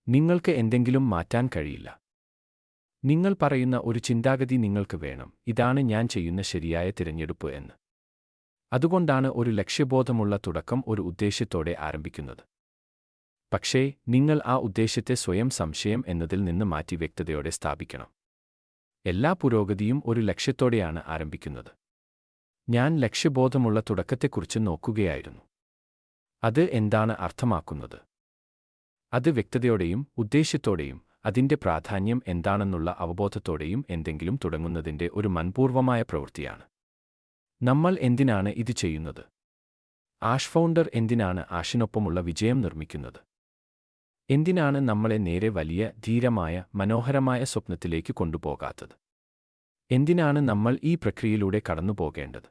നിങ്ങൾക്ക് എന്തെങ്കിലും മാറ്റാൻ കഴിയില്ല. നിങ്ങൾ പറയുന്ന ഒരു ചിന്താഗതി നിങ്ങൾക്ക് വേണം, ഇതാണ് ഞാൻ ചെയ്യുന്ന ശരിയായ തിരഞ്ഞെടുപ്പ് എന്ന്. അതുകൊണ്ടാണ് ഒരു ലക്ഷ്യബോധമുള്ള തുടക്കം ഒരു ഉദ്ദേശ്യത്തോടെ ആരംഭിക്കുന്നത്. പക്ഷേ നിങ്ങൾ ആ ഉദ്ദേശ്യത്തെ സ്വയം സംശയം എന്നതിൽ നിന്ന് മാറ്റി വ്യക്തതയോടെ സ്ഥാപിക്കണം. എല്ലാ പുരോഗതിയും ഒരു ലക്ഷ്യത്തോടെയാണ് ആരംഭിക്കുന്നത്. ഞാൻ ലക്ഷ്യബോധമുള്ള തുടക്കത്തെക്കുറിച്ച് നോക്കുകയായിരുന്നു. അത് എന്താണ് അർത്ഥമാക്കുന്നത്? അത് വ്യക്തതയോടെയും ഉദ്ദേശ്യത്തോടെയും അതിന്റെ പ്രാധാന്യം എന്താണെന്നുള്ള അവബോധത്തോടെയും എന്തെങ്കിലും തുടങ്ങുന്നതിന്റെ ഒരു മനഃപൂർവമായ പ്രവൃത്തിയാണ്. നമ്മൾ എന്തിനാണ് ഇത് ചെയ്യുന്നത്? ആഷ് ഫൗണ്ടർ എന്തിനാണ് ആഷിനൊപ്പമുള്ള വിജയം നിർമ്മിക്കുന്നത്? എന്തിനാണ് നമ്മളെ നേരെ വലിയ, ധീരമായ, മനോഹരമായ സ്വപ്നത്തിലേക്ക് കൊണ്ടുപോകാത്തത്? എന്തിനാണ് നമ്മൾ ഈ പ്രക്രിയയിലൂടെ കടന്നുപോകേണ്ടത്?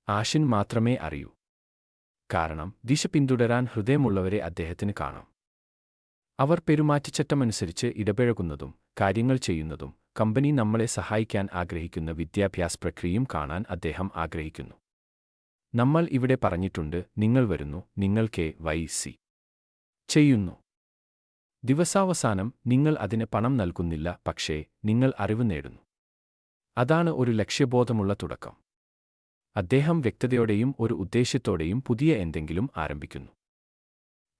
ആഷിൻ മാത്രമേ അറിയൂ. കാരണം ദിശ പിന്തുടരാൻ ഹൃദയമുള്ളവരെ അദ്ദേഹത്തിന് കാണാം. അവർ പെരുമാറ്റച്ചട്ടമനുസരിച്ച് ഇടപഴകുന്നതും കാര്യങ്ങൾ ചെയ്യുന്നതും കമ്പനി നമ്മളെ സഹായിക്കാൻ ആഗ്രഹിക്കുന്ന വിദ്യാഭ്യാസ പ്രക്രിയയും കാണാൻ അദ്ദേഹം ആഗ്രഹിക്കുന്നു. നമ്മൾ ഇവിടെ പറഞ്ഞിട്ടുണ്ട്, നിങ്ങൾ വരുന്നു, നിങ്ങൾ KYC ചെയ്യുന്നു. ദിവസാവസാനം നിങ്ങൾ അതിന് പണം നൽകുന്നില്ല, പക്ഷേ നിങ്ങൾ അറിവ് നേടുന്നു. അതാണ് ഒരു ലക്ഷ്യബോധമുള്ള തുടക്കം. അദ്ദേഹം വ്യക്തതയോടെയും ഒരു ഉദ്ദേശ്യത്തോടെയും പുതിയ എന്തെങ്കിലും ആരംഭിക്കുന്നു.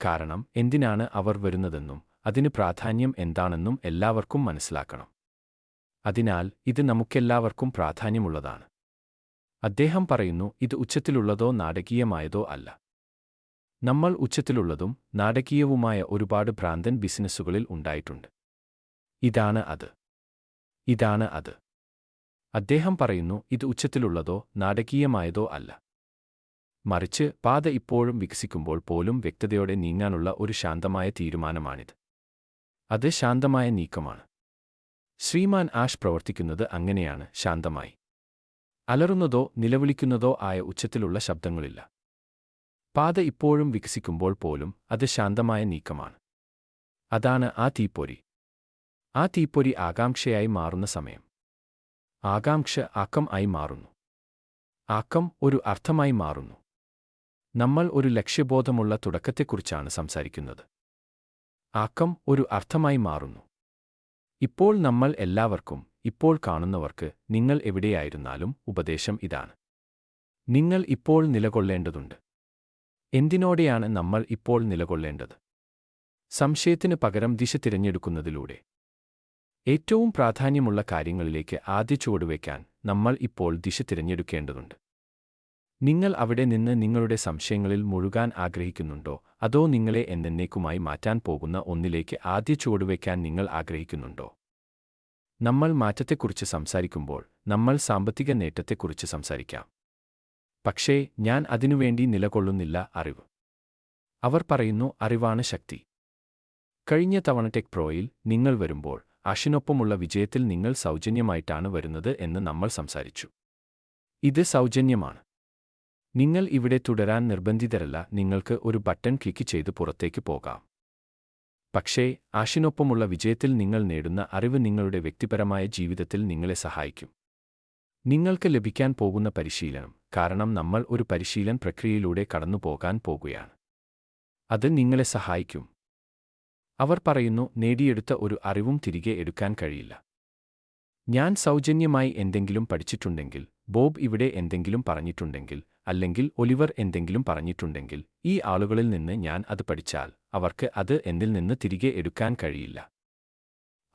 കാരണം എന്തിനാണ് അവർ വരുന്നതെന്നും അതിന് പ്രാധാന്യം എന്താണെന്നും എല്ലാവർക്കും മനസ്സിലാക്കണം. അതിനാൽ ഇത് നമുക്കെല്ലാവർക്കും പ്രാധാന്യമുള്ളതാണ്. അദ്ദേഹം പറയുന്നു, ഇത് ഉച്ചത്തിലുള്ളതോ നാടകീയമായതോ അല്ല. നമ്മൾ ഉച്ചത്തിലുള്ളതും നാടകീയവുമായ ഒരുപാട് ഭ്രാന്തൻ ബിസിനസ്സുകളിൽ ഉണ്ടായിട്ടുണ്ട്. ഇതാണ് അത്. ഇതാണ് അത്. അദ്ദേഹം പറയുന്നു, ഇത് ഉച്ചത്തിലുള്ളതോ നാടകീയമായതോ അല്ല. മറിച്ച് പാത ഇപ്പോഴും വികസിക്കുമ്പോൾ പോലും വ്യക്തതയോടെ നീങ്ങാനുള്ള ഒരു ശാന്തമായ തീരുമാനമാണിത്. അത് ശാന്തമായ നീക്കമാണ്. ശ്രീമാൻ ആഷ് പ്രവർത്തിക്കുന്നത് അങ്ങനെയാണ്, ശാന്തമായി. അലറുന്നതോ നിലവിളിക്കുന്നതോ ആയ ഉച്ചത്തിലുള്ള ശബ്ദങ്ങളില്ല. പാത ഇപ്പോഴും വികസിക്കുമ്പോൾ പോലും അത് ശാന്തമായ നീക്കമാണ്. അതാണ് ആ തീപ്പൊരി. ആ തീപ്പൊരി ആകാംക്ഷയായി മാറുന്ന സമയം. ആകാംക്ഷ ആക്കം ആയി മാറുന്നു. ആക്കം ഒരു അർത്ഥമായി മാറുന്നു. നമ്മൾ ഒരു ലക്ഷ്യബോധമുള്ള തുടക്കത്തെക്കുറിച്ചാണ് സംസാരിക്കുന്നത്. ആക്കം ഒരു അർത്ഥമായി മാറുന്നു. ഇപ്പോൾ നമ്മൾ എല്ലാവർക്കും, ഇപ്പോൾ കാണുന്നവർക്ക്, നിങ്ങൾ എവിടെയായിരുന്നാലും ഉപദേശം ഇതാണ്. നിങ്ങൾ ഇപ്പോൾ നിലകൊള്ളേണ്ടതുണ്ട്. എന്തിനോടെയാണ് നമ്മൾ ഇപ്പോൾ നിലകൊള്ളേണ്ടത്? സംശയത്തിന് പകരം ദിശ തിരഞ്ഞെടുക്കുന്നതിലൂടെ. ഏറ്റവും പ്രാധാന്യമുള്ള കാര്യങ്ങളിലേക്ക് ആദ്യ ചുവടുവയ്ക്കാൻ നമ്മൾ ഇപ്പോൾ ദിശ തിരഞ്ഞെടുക്കേണ്ടതുണ്ട്. നിങ്ങൾ അവിടെ നിന്ന് നിങ്ങളുടെ സംശയങ്ങളിൽ മുഴുകാൻ ആഗ്രഹിക്കുന്നുണ്ടോ, അതോ നിങ്ങളെ എന്നേക്കുമായി മാറ്റാൻ പോകുന്ന ഒന്നിലേക്ക് ആദ്യ ചുവടുവയ്ക്കാൻ നിങ്ങൾ ആഗ്രഹിക്കുന്നുണ്ടോ? നമ്മൾ മാറ്റത്തെക്കുറിച്ച് സംസാരിക്കുമ്പോൾ നമ്മൾ സാമ്പത്തിക നേട്ടത്തെക്കുറിച്ച് സംസാരിക്കാം. പക്ഷേ ഞാൻ അതിനുവേണ്ടി നിലകൊള്ളുന്നില്ല. അറിവ്. അവർ പറയുന്നു, അറിവാണ് ശക്തി. കഴിഞ്ഞ തവണ ടെക് പ്രോയിൽ നിങ്ങൾ വരുമ്പോൾ ആഷിനൊപ്പമുള്ള വിജയത്തിൽ നിങ്ങൾ സൗജന്യമായിട്ടാണ് വരുന്നത് എന്ന് നമ്മൾ സംസാരിച്ചു. ഇത് സൗജന്യമാണ്. നിങ്ങൾ ഇവിടെ തുടരാൻ നിർബന്ധിതരല്ല. നിങ്ങൾക്ക് ഒരു ബട്ടൺ ക്ലിക്ക് ചെയ്ത് പുറത്തേക്ക് പോകാം. പക്ഷേ ആഷിനൊപ്പമുള്ള വിജയത്തിൽ നിങ്ങൾ നേടുന്ന അറിവ് നിങ്ങളുടെ വ്യക്തിപരമായ ജീവിതത്തിൽ നിങ്ങളെ സഹായിക്കും. നിങ്ങൾക്ക് ലഭിക്കാൻ പോകുന്ന പരിശീലനം, കാരണം നമ്മൾ ഒരു പരിശീലന പ്രക്രിയയിലൂടെ കടന്നുപോകാൻ പോകുകയാണ്. അത് നിങ്ങളെ സഹായിക്കും. അവർ പറയുന്നു, നേടിയെടുത്ത ഒരു അറിവും തിരികെ എടുക്കാൻ കഴിയില്ല. ഞാൻ സൗജന്യമായി എന്തെങ്കിലും പഠിച്ചിട്ടുണ്ടെങ്കിൽ, ബോബ് ഇവിടെ എന്തെങ്കിലും പറഞ്ഞിട്ടുണ്ടെങ്കിൽ, അല്ലെങ്കിൽ ഒലിവർ എന്തെങ്കിലും പറഞ്ഞിട്ടുണ്ടെങ്കിൽ, ഈ ആളുകളിൽ നിന്ന് ഞാൻ അത് പഠിച്ചാൽ അവർക്ക് അത് എന്നിൽ നിന്ന് തിരികെ എടുക്കാൻ കഴിയില്ല.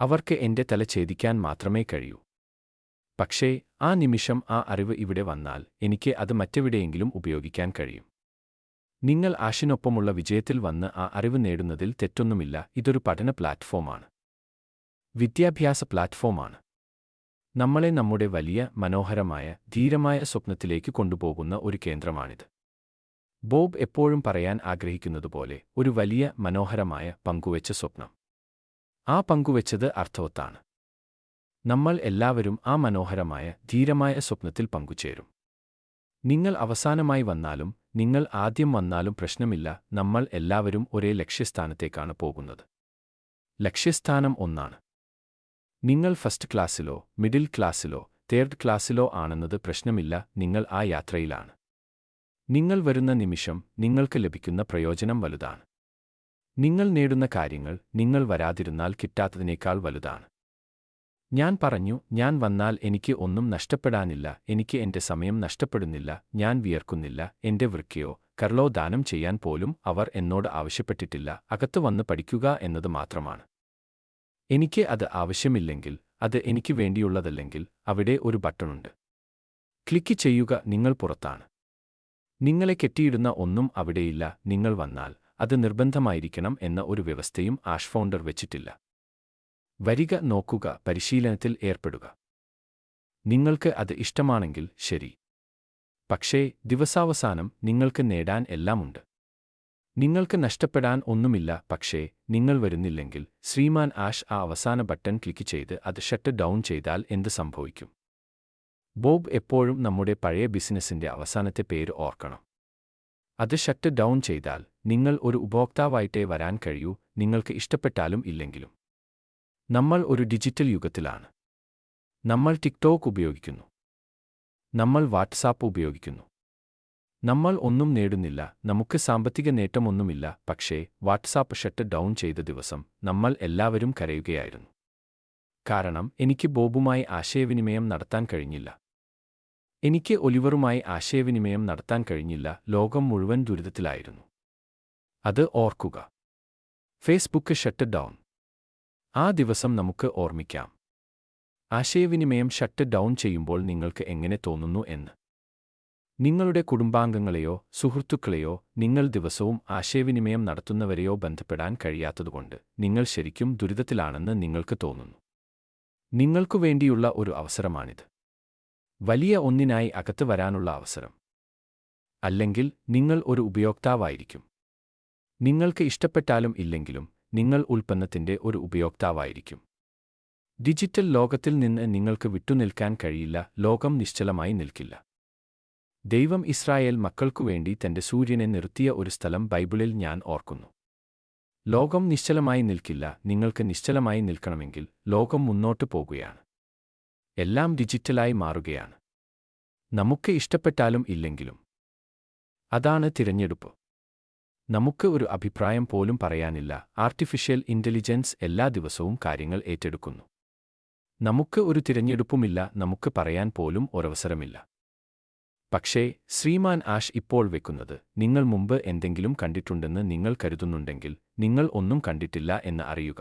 അവർക്ക് എന്റെ തല ഛേദിക്കാൻ മാത്രമേ കഴിയൂ. പക്ഷേ ആ നിമിഷം ആ അറിവ് ഇവിടെ വന്നാൽ എനിക്ക് അത് മറ്റെവിടെയെങ്കിലും ഉപയോഗിക്കാൻ കഴിയും. നിങ്ങൾ ആഷിനൊപ്പമുള്ള വിജയത്തിൽ വന്ന് ആ അറിവ് നേടുന്നതിൽ തെറ്റൊന്നുമില്ല. ഇതൊരു പഠന പ്ലാറ്റ്ഫോമാണ്. വിദ്യാഭ്യാസ പ്ലാറ്റ്ഫോമാണ്. നമ്മളെ നമ്മുടെ വലിയ, മനോഹരമായ, ധീരമായ സ്വപ്നത്തിലേക്ക് കൊണ്ടുപോകുന്ന ഒരു കേന്ദ്രമാണിത്. ബോബ് എപ്പോഴും പറയാൻ ആഗ്രഹിക്കുന്നതുപോലെ, ഒരു വലിയ, മനോഹരമായ, പങ്കുവെച്ച സ്വപ്നം. ആ പങ്കുവെച്ചത് അർത്ഥവത്താണ്. നമ്മൾ എല്ലാവരും ആ മനോഹരമായ, ധീരമായ സ്വപ്നത്തിൽ പങ്കുചേരും. നിങ്ങൾ അവസാനമായി വന്നാലും നിങ്ങൾ ആദ്യം വന്നാലും പ്രശ്നമില്ല. നമ്മൾ എല്ലാവരും ഒരേ ലക്ഷ്യസ്ഥാനത്തേക്കാണ് പോകുന്നത്. ലക്ഷ്യസ്ഥാനം ഒന്നാണ്. നിങ്ങൾ ഫസ്റ്റ് ക്ലാസ്സിലോ മിഡിൽ ക്ലാസ്സിലോ തേർഡ് ക്ലാസ്സിലോ ആണെന്നത് പ്രശ്നമില്ല. നിങ്ങൾ ആ യാത്രയിലാണ്. നിങ്ങൾ വരുന്ന നിമിഷം നിങ്ങൾക്ക് ലഭിക്കുന്ന പ്രയോജനം വലുതാണ്. നിങ്ങൾ നേടുന്ന കാര്യങ്ങൾ നിങ്ങൾ വരാതിരുന്നാൽ കിട്ടാത്തതിനേക്കാൾ വലുതാണ്. ഞാൻ പറഞ്ഞു, ഞാൻ വന്നാൽ എനിക്ക് ഒന്നും നഷ്ടപ്പെടാനില്ല. എനിക്ക് എന്റെ സമയം നഷ്ടപ്പെടുന്നില്ല. ഞാൻ വിയർക്കുന്നില്ല. എന്റെ വൃക്കയോ കരളോ ദാനം ചെയ്യാൻ പോലും അവർ എന്നോട് ആവശ്യപ്പെട്ടിട്ടില്ല. അകത്ത് വന്ന് പഠിക്കുക എന്നത് മാത്രമാണ്. എനിക്ക് അത് ആവശ്യമില്ലെങ്കിൽ, അത് എനിക്ക് വേണ്ടിയുള്ളതല്ലെങ്കിൽ, അവിടെ ഒരു ബട്ടണുണ്ട്. ക്ലിക്ക് ചെയ്യുക. നിങ്ങൾ പുറത്താണ്. നിങ്ങളെ കെട്ടിയിടുന്ന ഒന്നും അവിടെയില്ല. നിങ്ങൾ വന്നാൽ അത് നിർബന്ധമായിരിക്കണം എന്ന ഒരു വ്യവസ്ഥയും ആഷ് ഫൗണ്ടർ വെച്ചിട്ടില്ല. വരിക, നോക്കുക, പരിശീലനത്തിൽ ഏർപ്പെടുക. നിങ്ങൾക്ക് അത് ഇഷ്ടമാണെങ്കിൽ ശരി. പക്ഷേ ദിവസാവസാനം നിങ്ങൾക്ക് നേടാൻ എല്ലാമുണ്ട്. നിങ്ങൾക്ക് നഷ്ടപ്പെടാൻ ഒന്നുമില്ല. പക്ഷേ നിങ്ങൾ വരുന്നില്ലെങ്കിൽ, ശ്രീമാൻ ആഷ് ആ അവസാന ബട്ടൺ ക്ലിക്ക് ചെയ്ത് അത് ഷട്ട് ഡൗൺ ചെയ്താൽ എന്ത് സംഭവിക്കും? ബോബ് എപ്പോഴും നമ്മുടെ പഴയ ബിസിനസ്സിന്റെ അവസാനത്തെ പേര് ഓർക്കണം. അത് ഷട്ട് ഡൗൺ ചെയ്താൽ നിങ്ങൾ ഒരു ഉപഭോക്താവായിട്ടേ വരാൻ കഴിയൂ, നിങ്ങൾക്ക് ഇഷ്ടപ്പെട്ടാലും ഇല്ലെങ്കിലും. നമ്മൾ ഒരു ഡിജിറ്റൽ യുഗത്തിലാണ്. നമ്മൾ ടിക്ടോക്ക് ഉപയോഗിക്കുന്നു. നമ്മൾ വാട്ട്സാപ്പ് ഉപയോഗിക്കുന്നു. നമ്മൾ ഒന്നും നേടുന്നില്ല. നമുക്ക് സാമ്പത്തിക നേട്ടമൊന്നുമില്ല. പക്ഷേ വാട്ട്സാപ്പ് ഷട്ട് ഡൗൺ ചെയ്ത ദിവസം നമ്മൾ എല്ലാവരും കരയുകയായിരുന്നു. കാരണം എനിക്ക് ബോബുമായി ആശയവിനിമയം നടത്താൻ കഴിഞ്ഞില്ല. എനിക്ക് ഒലിവറുമായി ആശയവിനിമയം നടത്താൻ കഴിഞ്ഞില്ല. ലോകം മുഴുവൻ ദുരിതത്തിലായിരുന്നു. അത് ഓർക്കുക. Facebook shut down. ആ ദിവസം നമുക്ക് ഓർമ്മിക്കാം. ആശയവിനിമയം ഷട്ട് ഡൗൺ ചെയ്യുമ്പോൾ നിങ്ങൾക്ക് എങ്ങനെ തോന്നുന്നു എന്ന്. നിങ്ങളുടെ കുടുംബാംഗങ്ങളെയോ സുഹൃത്തുക്കളെയോ നിങ്ങൾ ദിവസവും ആശയവിനിമയം നടത്തുന്നവരെയോ ബന്ധപ്പെടാൻ കഴിയാത്തതുകൊണ്ട് നിങ്ങൾ ശരിക്കും ദുരിതത്തിലാണെന്ന് നിങ്ങൾക്ക് തോന്നുന്നു. നിങ്ങൾക്കു വേണ്ടിയുള്ള ഒരു അവസരമാണിത്. വലിയ ഒന്നിനായി അകത്ത് വരാനുള്ള അവസരം. അല്ലെങ്കിൽ നിങ്ങൾ ഒരു ഉപയോക്താവായിരിക്കും. നിങ്ങൾക്ക് ഇഷ്ടപ്പെട്ടാലും ഇല്ലെങ്കിലും നിങ്ങൾ ഉൽപ്പന്നത്തിന്റെ ഒരു ഉപയോക്താവായിരിക്കും. ഡിജിറ്റൽ ലോകത്തിൽ നിന്ന് നിങ്ങൾക്ക് വിട്ടുനിൽക്കാൻ കഴിയില്ല. ലോകം നിശ്ചലമായി നിൽക്കില്ല. ദൈവം ഇസ്രായേൽ മക്കൾക്കുവേണ്ടി തന്റെ സൂര്യനെ നിർത്തിയ ഒരു സ്ഥലം ബൈബിളിൽ ഞാൻ ഓർക്കുന്നു. ലോകം നിശ്ചലമായി നിൽക്കില്ല. നിങ്ങൾക്ക് നിശ്ചലമായി നിൽക്കണമെങ്കിൽ ലോകം മുന്നോട്ടു പോകുകയാണ്. എല്ലാം ഡിജിറ്റലായി മാറുകയാണ്. നമുക്ക് ഇഷ്ടപ്പെട്ടാലും ഇല്ലെങ്കിലും. അതാണ് തിരഞ്ഞെടുപ്പ്. നമുക്ക് ഒരു അഭിപ്രായം പോലും പറയാനില്ല. ആർട്ടിഫിഷ്യൽ ഇന്റലിജൻസ് എല്ലാ ദിവസവും കാര്യങ്ങൾ ഏറ്റെടുക്കുന്നു. നമുക്ക് ഒരു തിരഞ്ഞെടുപ്പുമില്ല. നമുക്ക് പറയാൻ പോലും ഒരവസരമില്ല. പക്ഷേ ശ്രീമാൻ ആഷ് ഇപ്പോൾ വെക്കുന്നത്, നിങ്ങൾ മുമ്പ് എന്തെങ്കിലും കണ്ടിട്ടുണ്ടെന്ന് നിങ്ങൾ കരുതുന്നുണ്ടെങ്കിൽ നിങ്ങൾ ഒന്നും കണ്ടിട്ടില്ല എന്ന് അറിയുക.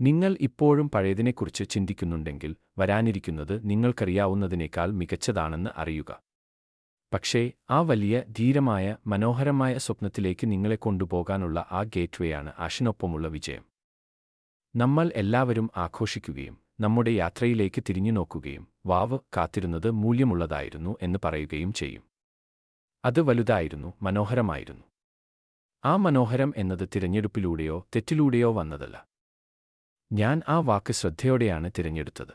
നിങ്ങൾ ഇപ്പോഴും പഴയതിനെക്കുറിച്ച് ചിന്തിക്കുന്നുണ്ടെങ്കിൽ വരാനിരിക്കുന്നത് നിങ്ങൾക്കറിയാവുന്നതിനേക്കാൾ മികച്ചതാണെന്ന് അറിയുക. പക്ഷേ ആ വലിയ ധീരമായ മനോഹരമായ സ്വപ്നത്തിലേക്ക് നിങ്ങളെ കൊണ്ടുപോകാനുള്ള ആ ഗേറ്റ്വേയാണ് ആഷിനൊപ്പമുള്ള വിജയം. നമ്മൾ എല്ലാവരും ആഘോഷിക്കുകയും നമ്മുടെ യാത്രയിലേക്ക് തിരിഞ്ഞുനോക്കുകയും വാവ്, കാത്തിരുന്നത് മൂല്യമുള്ളതായിരുന്നു എന്ന് പറയുകയും ചെയ്യും. അത് വലുതായിരുന്നു, മനോഹരമായിരുന്നു. ആ മനോഹരം എന്നത് തിരഞ്ഞെടുപ്പിലൂടെയോ തെറ്റിലൂടെയോ വന്നതല്ല. ഞാൻ ആ വാക്ക് ശ്രദ്ധയോടെയാണ് തിരഞ്ഞെടുത്തത്.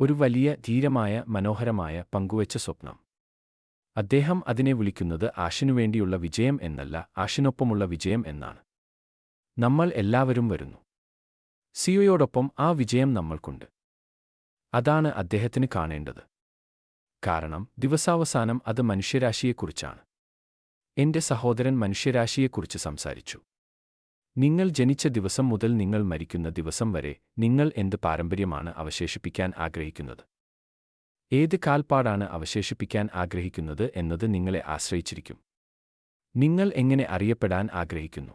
ഒരു വലിയ ധീരമായ മനോഹരമായ പങ്കുവച്ച സ്വപ്നം. അദ്ദേഹം അതിനെ വിളിക്കുന്നത് ആഷിനുവേണ്ടിയുള്ള വിജയം എന്നല്ല, ആഷിനൊപ്പമുള്ള വിജയം എന്നാണ്. നമ്മൾ എല്ലാവരും വരുന്നു. സിയോയോടൊപ്പം ആ വിജയം നമ്മൾക്കുണ്ട്. അതാണ് അദ്ദേഹത്തിന് കാണേണ്ടത്. കാരണം ദിവസാവസാനം അത് മനുഷ്യരാശിയെക്കുറിച്ചാണ്. എന്റെ സഹോദരൻ മനുഷ്യരാശിയെക്കുറിച്ച് സംസാരിച്ചു. നിങ്ങൾ ജനിച്ച ദിവസം മുതൽ നിങ്ങൾ മരിക്കുന്ന ദിവസം വരെ നിങ്ങൾ എന്ത് പാരമ്പര്യമാണ് അവശേഷിപ്പിക്കാൻ ആഗ്രഹിക്കുന്നത്? ഏത് കാൽപ്പാടാണ് അവശേഷിപ്പിക്കാൻ ആഗ്രഹിക്കുന്നത് എന്നത് നിങ്ങളെ ആശ്രയിച്ചിരിക്കും. നിങ്ങൾ എങ്ങനെ അറിയപ്പെടാൻ ആഗ്രഹിക്കുന്നു?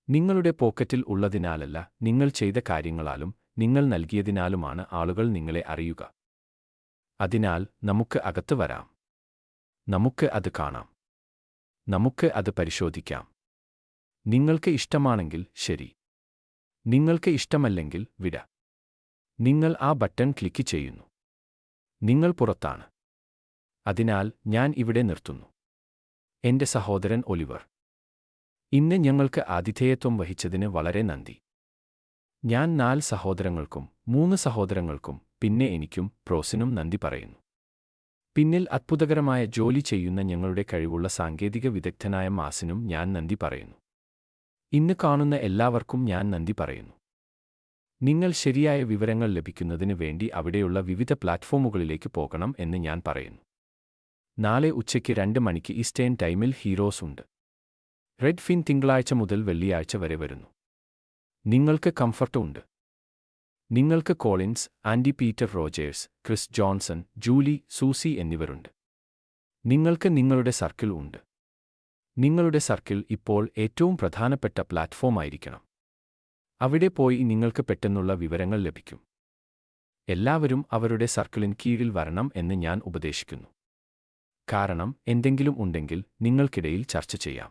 നിങ്ങളുടെ പോക്കറ്റിൽ ഉള്ളതിനാലല്ല, നിങ്ങൾ ചെയ്ത കാര്യങ്ങളാലും നിങ്ങൾ നൽകിയതിനാലുമാണ് ആളുകൾ നിങ്ങളെ അറിയുക. അതിനാൽ നമുക്ക് അകത്ത് വരാം. നമുക്ക് അത് കാണാം. നമുക്ക് അത് പരിശോധിക്കാം. നിങ്ങൾക്ക് ഇഷ്ടമാണെങ്കിൽ ശരി. നിങ്ങൾക്ക് ഇഷ്ടമല്ലെങ്കിൽ വിട. നിങ്ങൾ ആ ബട്ടൺ ക്ലിക്ക് ചെയ്യുന്നു. നിങ്ങൾ പുറത്താണ്. അതിനാൽ ഞാൻ ഇവിടെ നിർത്തുന്നു. എന്റെ സഹോദരൻ ഒലിവർ. ഇന്ന് ഞങ്ങൾക്ക് ആതിഥേയത്വം വഹിച്ചതിന് വളരെ നന്ദി. ഞാൻ 4 സഹോദരങ്ങൾക്കും 3 സഹോദരങ്ങൾക്കും പിന്നെ എനിക്കും പ്രോസിനും നന്ദി പറയുന്നു. പിന്നിൽ അത്ഭുതകരമായ ജോലി ചെയ്യുന്ന ഞങ്ങളുടെ കഴിവുള്ള സാങ്കേതിക വിദഗ്ധനായ മാസിനും ഞാൻ നന്ദി പറയുന്നു. ഇന്ന് കാണുന്ന എല്ലാവർക്കും ഞാൻ നന്ദി പറയുന്നു. നിങ്ങൾ ശരിയായ വിവരങ്ങൾ ലഭിക്കുന്നതിന് വേണ്ടി അവിടെയുള്ള വിവിധ പ്ലാറ്റ്ഫോമുകളിലേക്ക് പോകണം എന്ന് ഞാൻ പറയുന്നു. നാളെ ഉച്ചയ്ക്ക് 2 മണിക്ക് ഈസ്റ്റേൺ ടൈമിൽ ഹീറോസ് ഉണ്ട്. റെഡ് ഫിൻ തിങ്കളാഴ്ച മുതൽ വെള്ളിയാഴ്ച വരെ വരുന്നു. നിങ്ങൾക്ക് കംഫർട്ട് ഉണ്ട്. നിങ്ങൾക്ക് Collins, Andy Peter Rogers, Chris Johnson, Julie, Susie എന്നിവരുണ്ട്. നിങ്ങൾക്ക് നിങ്ങളുടെ സർക്കിൾ ഉണ്ട്. നിങ്ങളുടെ സർക്കിൾ ഇപ്പോൾ ഏറ്റവും പ്രധാനപ്പെട്ട പ്ലാറ്റ്ഫോമായിരിക്കണം. അവിടെ പോയി നിങ്ങൾക്ക് പെട്ടെന്നുള്ള വിവരങ്ങൾ ലഭിക്കും. എല്ലാവരും അവരുടെ സർക്കിളിന് കീഴിൽ വരണം എന്ന് ഞാൻ ഉപദേശിക്കുന്നു. കാരണം എന്തെങ്കിലും ഉണ്ടെങ്കിൽ നിങ്ങൾക്കിടയിൽ ചർച്ച ചെയ്യാം.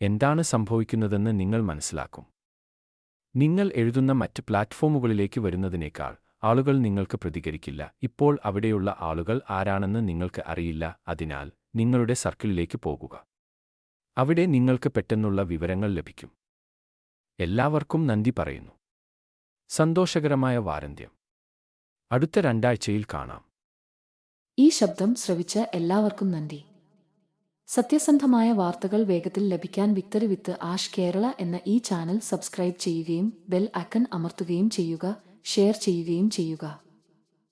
എന്താണ് സംഭവിക്കുന്നതെന്ന് നിങ്ങൾ മനസ്സിലാക്കും. നിങ്ങൾ എഴുതുന്ന മറ്റ് പ്ലാറ്റ്ഫോമുകളിലേക്ക് വരുന്നതിനേക്കാൾ ആളുകൾ നിങ്ങൾക്ക് പ്രതികരിക്കില്ല. ഇപ്പോൾ അവിടെയുള്ള ആളുകൾ ആരാണെന്ന് നിങ്ങൾക്ക് അറിയില്ല. അതിനാൽ നിങ്ങളുടെ സർക്കിളിലേക്ക് പോകുക. അവിടെ നിങ്ങൾക്ക് പെട്ടെന്നുള്ള വിവരങ്ങൾ ലഭിക്കും. എല്ലാവർക്കും നന്ദി പറയുന്നു. സന്തോഷകരമായ വാരാന്ത്യം. അടുത്ത 2 ആഴ്ചയിൽ കാണാം. ഈ ശബ്ദം ശ്രവിച്ച എല്ലാവർക്കും നന്ദി. സത്യസന്ധമായ വാർത്തകൾ വേഗത്തിൽ ലഭിക്കാൻ വിക്ടറി വിത്ത് ആഷ് കേരള എന്ന ഈ ചാനൽ സബ്സ്ക്രൈബ് ചെയ്യുകയും ബെൽ ഐക്കൺ അമർത്തുകയും ചെയ്യുക. ഷെയർ ചെയ്യുകയും ചെയ്യുക.